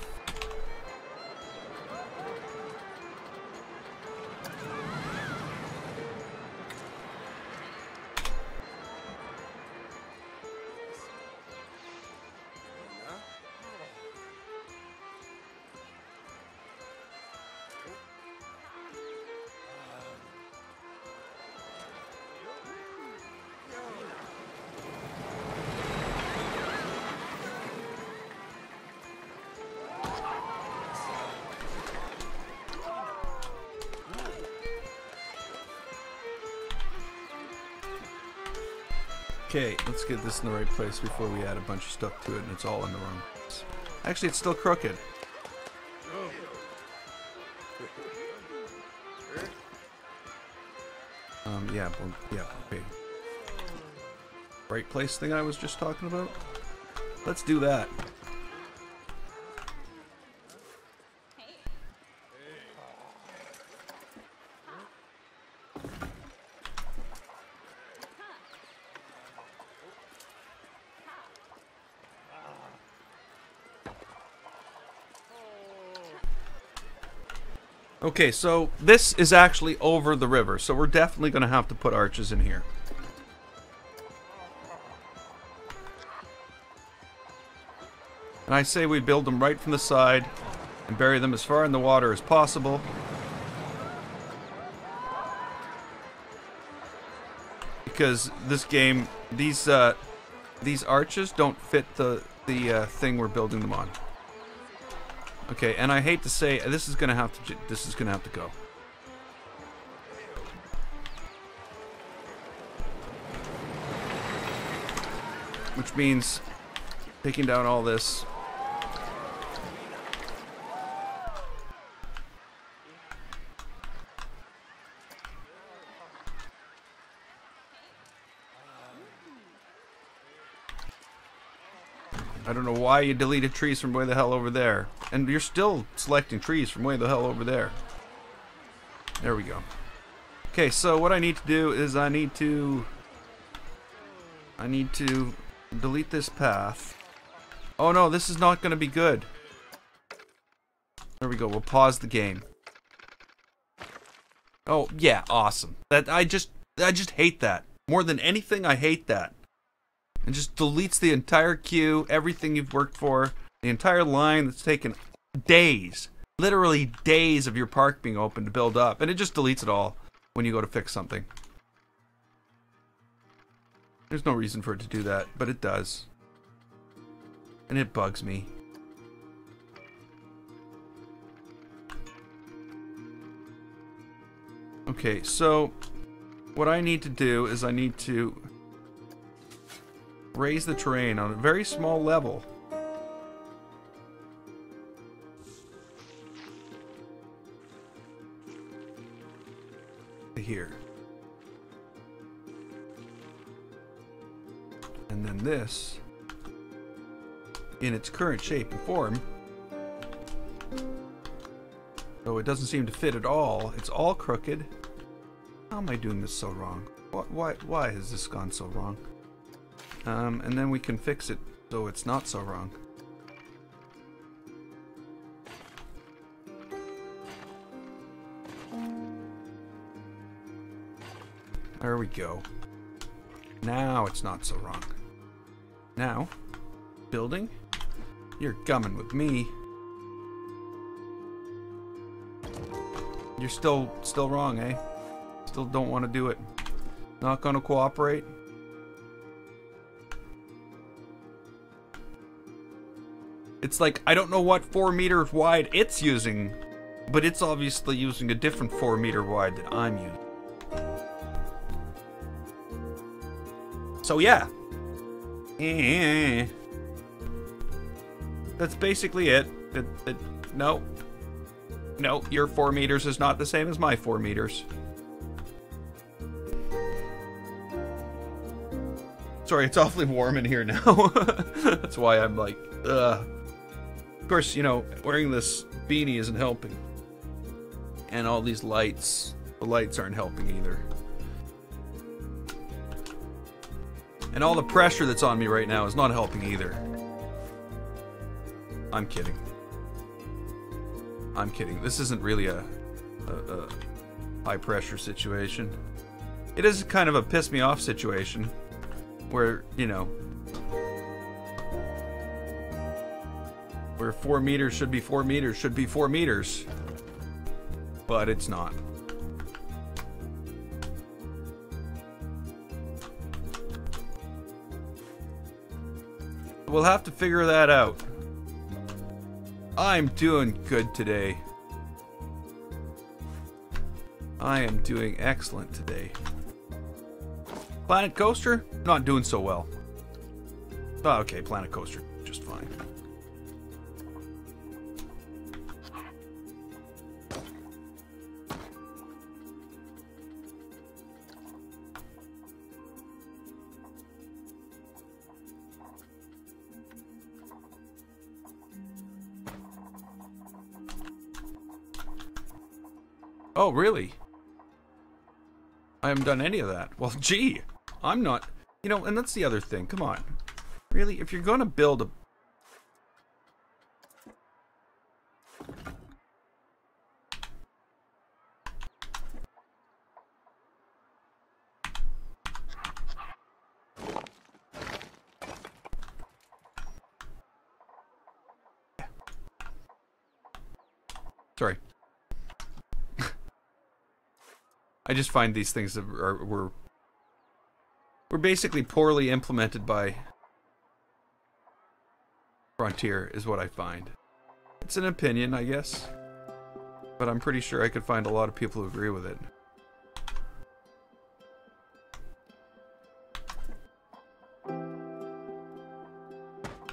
Okay, let's get this in the right place before we add a bunch of stuff to it and it's all in the wrong place. Actually, it's still crooked. Yeah, okay. Right place thing I was just talking about? Let's do that. Okay, so this is actually over the river, so we're definitely going to have to put arches in here. And I say we build them right from the side and bury them as far in the water as possible. Because this game, these arches don't fit the thing we're building them on. Okay, and I hate to say this is gonna have to go. Which means taking down all this. I don't know why you deleted trees from way the hell over there. And you're still selecting trees from way the hell over there. There we go. Okay, so what I need to do is I need to delete this path. Oh no, this is not going to be good. There we go. We'll pause the game. Oh, yeah, awesome. That I just hate that. More than anything, I hate that. And just deletes the entire queue, everything you've worked for, the entire line that's taken days, literally days of your park being open to build up, and it just deletes it all when you go to fix something. There's no reason for it to do that, but it does. And it bugs me. Okay, so what I need to do is I need to raise the terrain on a very small level. Here. And then this, in its current shape and form, though it doesn't seem to fit at all, it's all crooked. How am I doing this so wrong? Why has this gone so wrong? And then we can fix it so it's not so wrong. There we go. Now it's not so wrong. Now, building, you're gumming with me. You're still wrong, eh? Still don't want to do it. Not going to cooperate. It's like, I don't know what 4 meters wide it's using, but it's obviously using a different 4 meter wide that I'm using. So yeah. That's basically it. No. No, your 4 meters is not the same as my 4 meters. Sorry, it's awfully warm in here now. That's why I'm like, ugh. Of course, you know, wearing this beanie isn't helping. And all these lights, the lights aren't helping either. And all the pressure that's on me right now is not helping either. I'm kidding. I'm kidding. This isn't really a high pressure situation. It is kind of a piss me off situation where, you know, where 4 meters should be 4 meters should be 4 meters. But it's not. We'll have to figure that out. I'm doing good today. I am doing excellent today. Planet Coaster? Not doing so well. Oh, okay, Planet Coaster, just fine. Oh, really? I haven't done any of that. Well, gee, I'm not... You know, and that's the other thing. Come on. Really? If you're going to build a... Sorry. I just find these things that were basically poorly implemented by Frontier, is what I find. It's an opinion, I guess, but I'm pretty sure I could find a lot of people who agree with it.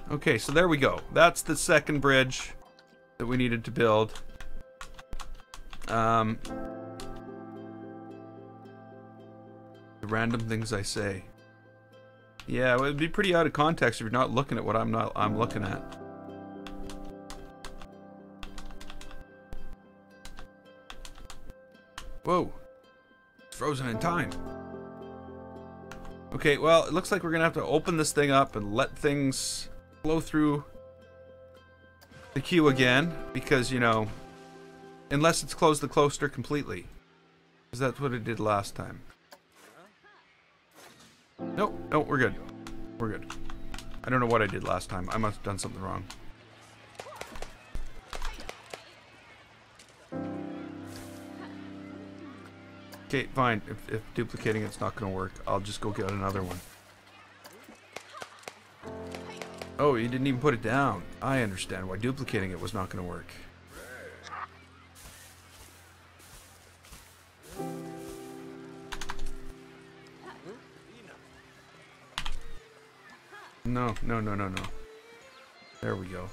Okay, so there we go. That's the second bridge that we needed to build. The random things I say. Yeah, it would be pretty out of context if you're not looking at what I'm looking at. Whoa. It's frozen in time. Okay, well, it looks like we're gonna have to open this thing up and let things flow through the queue again, because, you know, unless it's closed the coaster completely, because that's what it did last time. Nope, no, we're good. We're good. I don't know what I did last time. I must have done something wrong. Okay, fine. If duplicating it's not going to work, I'll just go get another one. Oh, you didn't even put it down. I understand why duplicating it was not going to work. No, no, no, no, no. There we go.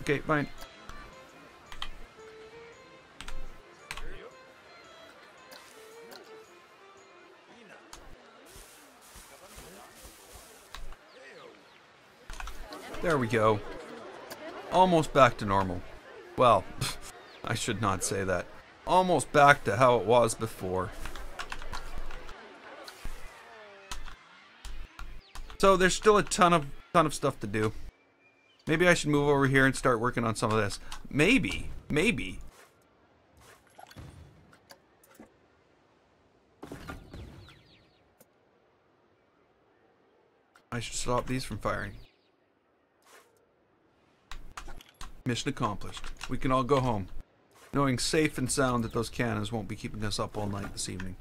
Okay, fine. There we go. Almost back to normal. Well, I should not say that. Almost back to how it was before. So there's still a ton of stuff to do. Maybe I should move over here and start working on some of this. Maybe. I should stop these from firing. Mission accomplished. We can all go home, knowing safe and sound that those cannons won't be keeping us up all night this evening.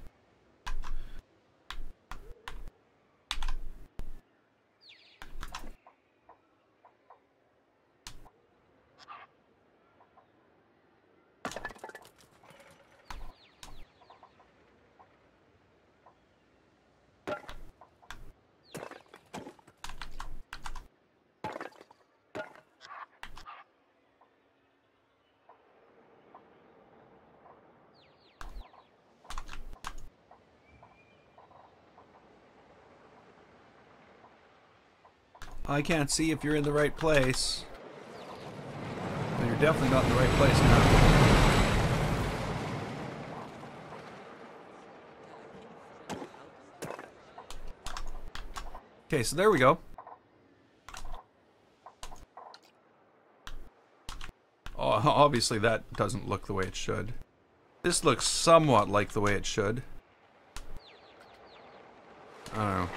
I can't see if you're in the right place. Well, you're definitely not in the right place now. Okay, so there we go. Oh, obviously that doesn't look the way it should. This looks somewhat like the way it should. I don't know.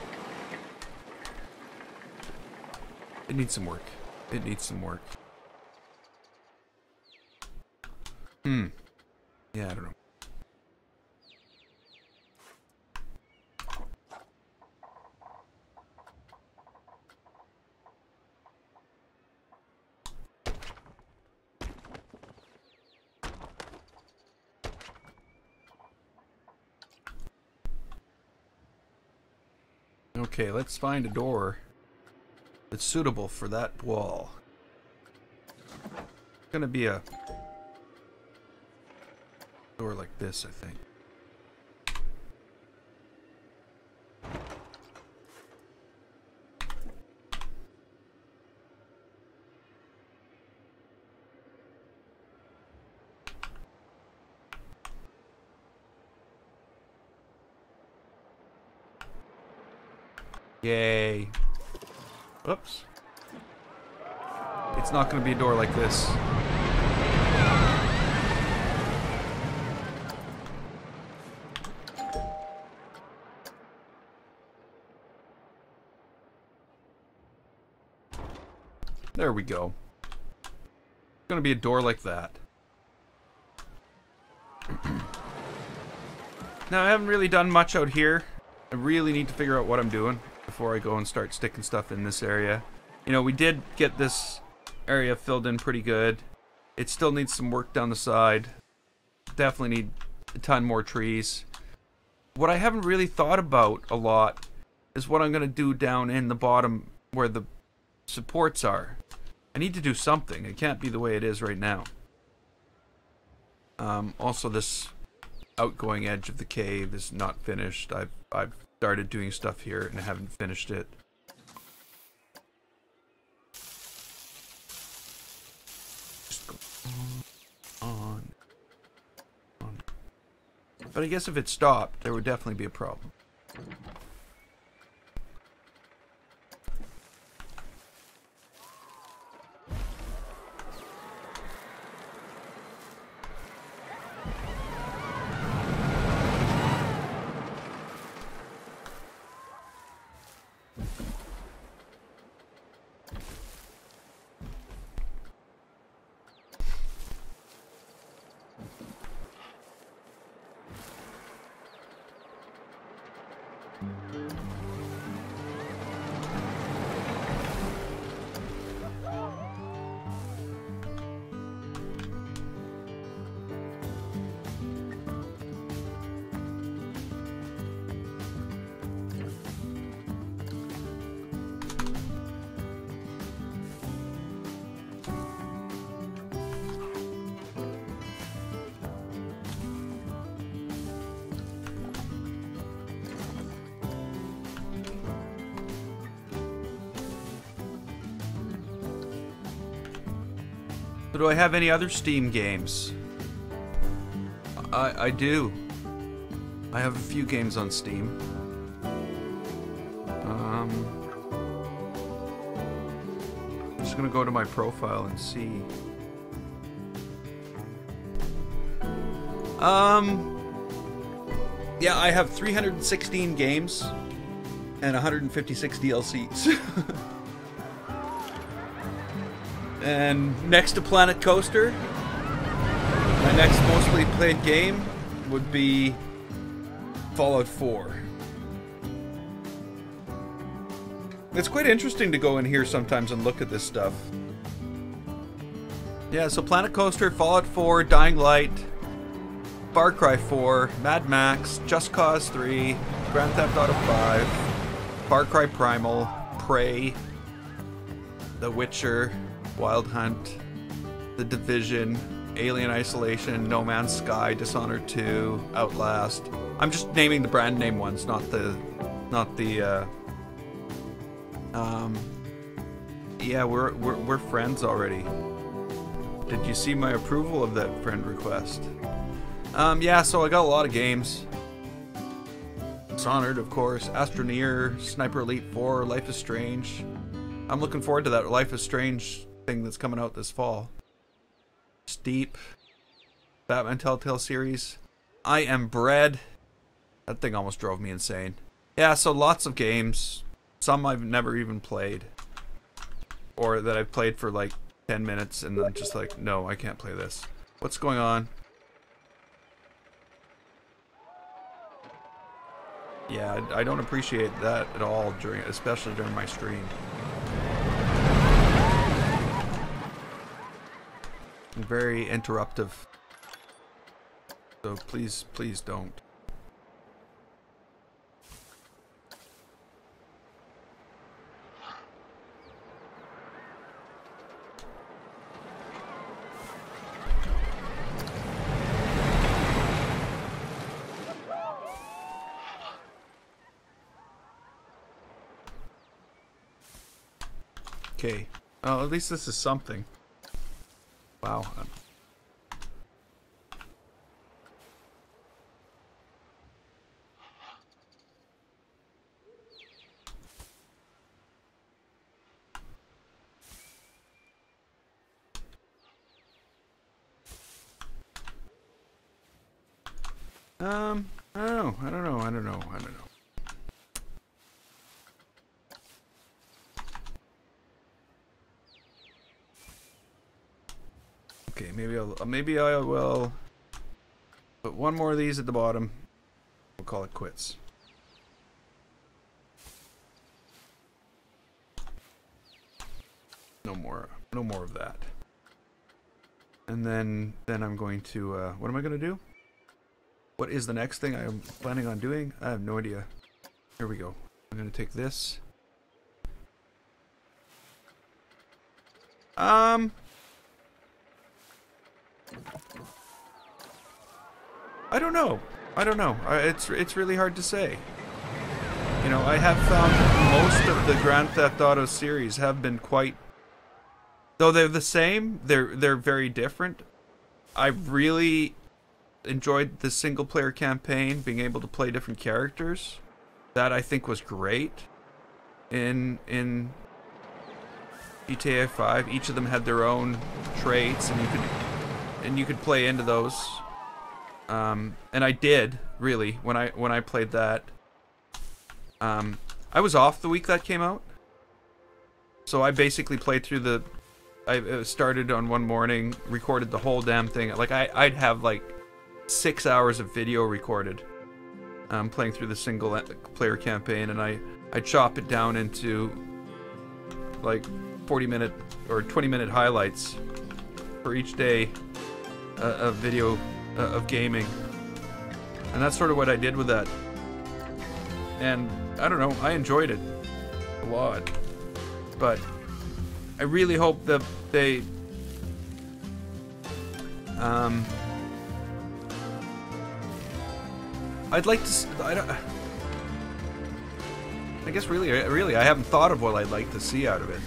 It needs some work. It needs some work. Yeah, I don't know. Okay, let's find a door that's suitable for that wall. It's gonna be a door like this, I think. Yay. Oops. It's not going to be a door like this. There we go. It's going to be a door like that. Now, I haven't really done much out here. I really need to figure out what I'm doing before I go and start sticking stuff in this area. You know, we did get this area filled in pretty good. It still needs some work down the side. Definitely need a ton more trees. What I haven't really thought about a lot is what I'm going to do down in the bottom where the supports are. I need to do something. It can't be the way it is right now. Also, this outgoing edge of the cave is not finished. I've started doing stuff here and I haven't finished it. Just go on. But I guess if it stopped, there would definitely be a problem. So do I have any other Steam games? I do. I have a few games on Steam. I'm just gonna go to my profile and see. Yeah, I have 316 games and 156 DLCs. And next to Planet Coaster, my next mostly played game would be Fallout 4. It's quite interesting to go in here sometimes and look at this stuff. Yeah, so Planet Coaster, Fallout 4, Dying Light, Far Cry 4, Mad Max, Just Cause 3, Grand Theft Auto 5, Far Cry Primal, Prey, The Witcher, Wild Hunt, The Division, Alien Isolation, No Man's Sky, Dishonored 2, Outlast. I'm just naming the brand name ones, not the yeah, we're friends already. Did you see my approval of that friend request? Yeah, so I got a lot of games. Dishonored, of course, Astroneer, Sniper Elite 4, Life is Strange. I'm looking forward to that Life is Strange thing that's coming out this fall. Steep, Batman Telltale series, I Am Bread. That thing almost drove me insane. Yeah, so lots of games. Some I've never even played, or that I've played for like 10 minutes and then just like, no, I can't play this. What's going on? Yeah, I don't appreciate that at all especially during my stream. I'm very interruptive. So please don't. okay. Well, at least this is something. Wow. I don't know. Okay, maybe I will put one more of these at the bottom. We'll call it quits. No more of that. And then I'm going to what am I going to do? What is the next thing I'm planning on doing? I have no idea. Here we go. I'm going to take this. I don't know. It's really hard to say. You know, I have found most of the Grand Theft Auto series have been quite, though they're the same, they're very different. I really enjoyed the single player campaign, being able to play different characters. That I think was great in GTA 5. Each of them had their own traits, and you could play into those. And I did, really, when I played that. I was off the week that came out, so I basically played through I started on one morning, recorded the whole damn thing. Like I'd have like 6 hours of video recorded, playing through the single player campaign, and I'd chop it down into like 40-minute or 20-minute highlights for each day of video of gaming, and that's sort of what I did with that. And I don't know, I enjoyed it a lot, but I really hope that they I'd like to I guess really I haven't thought of what I'd like to see out of it.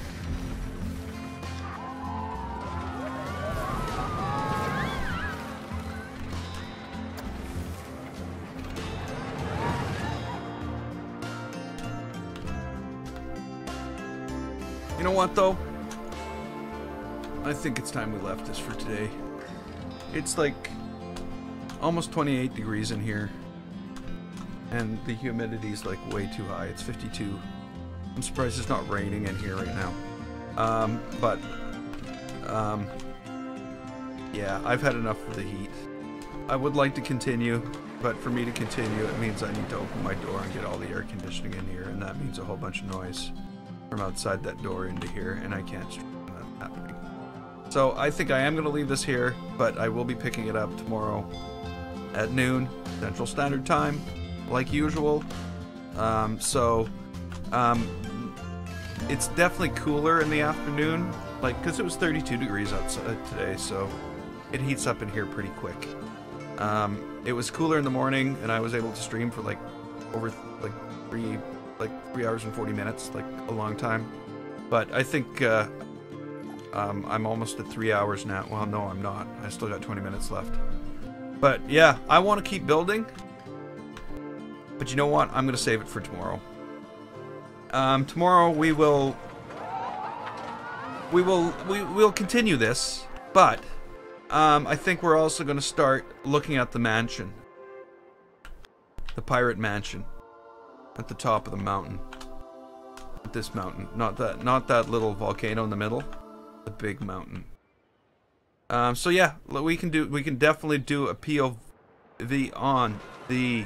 You know what, though? I think it's time we left this for today. It's like almost 28 degrees in here, and the humidity's like way too high. It's 52. I'm surprised it's not raining in here right now. Yeah, I've had enough of the heat. I would like to continue, but for me to continue, it means I need to open my door and get all the air conditioning in here, and that means a whole bunch of noise from outside that door into here, and I can't stream that happening. So I think I am going to leave this here, but I will be picking it up tomorrow at noon Central Standard Time, like usual. It's definitely cooler in the afternoon, like, because it was 32 degrees outside today, so it heats up in here pretty quick. It was cooler in the morning, and I was able to stream for like over like 3 hours and 40 minutes, like a long time. But I think I'm almost at 3 hours now. Well, no, I'm not. I still got 20 minutes left. But yeah, I want to keep building. But you know what? I'm gonna save it for tomorrow. Tomorrow we'll continue this, but I think we're also gonna start looking at the mansion, the pirate mansion, at the top of the mountain. This mountain, not that little volcano in the middle, the big mountain. So yeah, we can definitely do a POV on the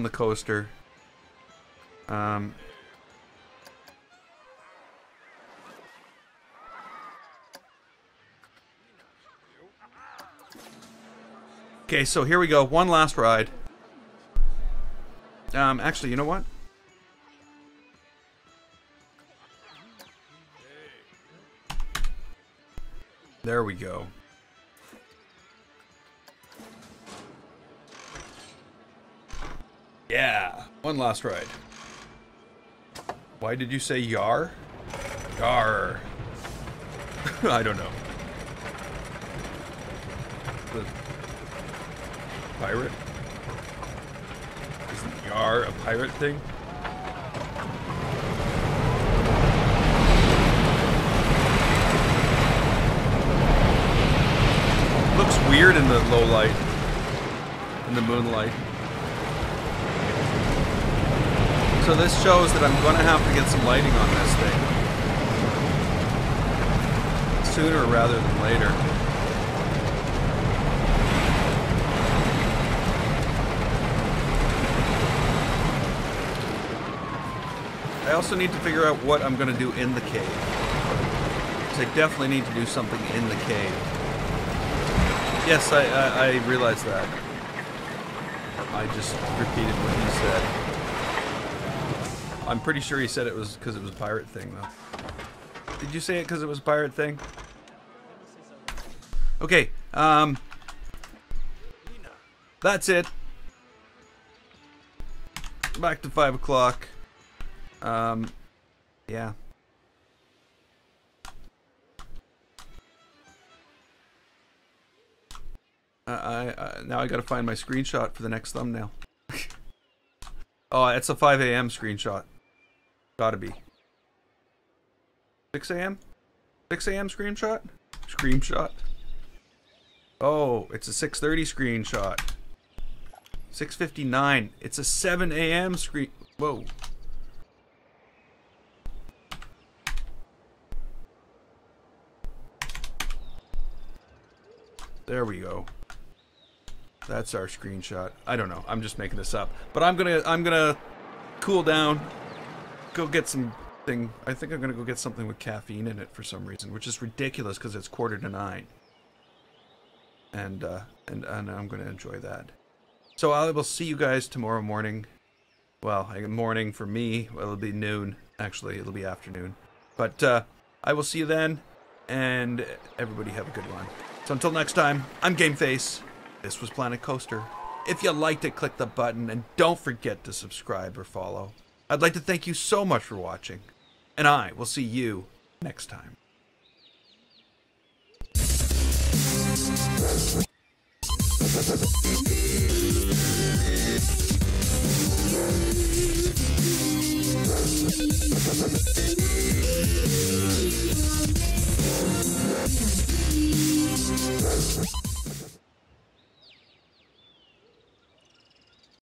coaster. Okay, so here we go. One last ride. Actually, you know what? There we go. Yeah, one last ride. Why did you say yar? Yarr. I don't know. The pirate? Isn't yar a pirate thing? Looks weird in the low light. In the moonlight. So this shows that I'm going to have to get some lighting on this thing. Sooner rather than later. I also need to figure out what I'm going to do in the cave. Because I definitely need to do something in the cave. Yes, I realize that. I just repeated what he said. I'm pretty sure he said it was because it was a pirate thing, though. Did you say it because it was a pirate thing? Okay, that's it. Back to 5 o'clock. Yeah. Now I gotta find my screenshot for the next thumbnail. Oh, it's a 5 a.m. screenshot. Gotta be. 6 a.m.? 6 a.m. screenshot? Screenshot? Oh, it's a 6:30 screenshot. 6:59. It's a 7 a.m. screen. Whoa. There we go. That's our screenshot. I don't know. I'm just making this up. But I'm gonna cool down. Go get something. I think I'm gonna go get something with caffeine in it for some reason, which is ridiculous because it's 8:45. And I'm gonna enjoy that. So I will see you guys tomorrow morning. Well, morning for me. Well, it'll be noon. Actually, it'll be afternoon. But I will see you then. And everybody have a good one. So until next time, I'm Gameface. This was Planet Coaster. If you liked it, click the button, and don't forget to subscribe or follow. I'd like to thank you so much for watching, and I will see you next time.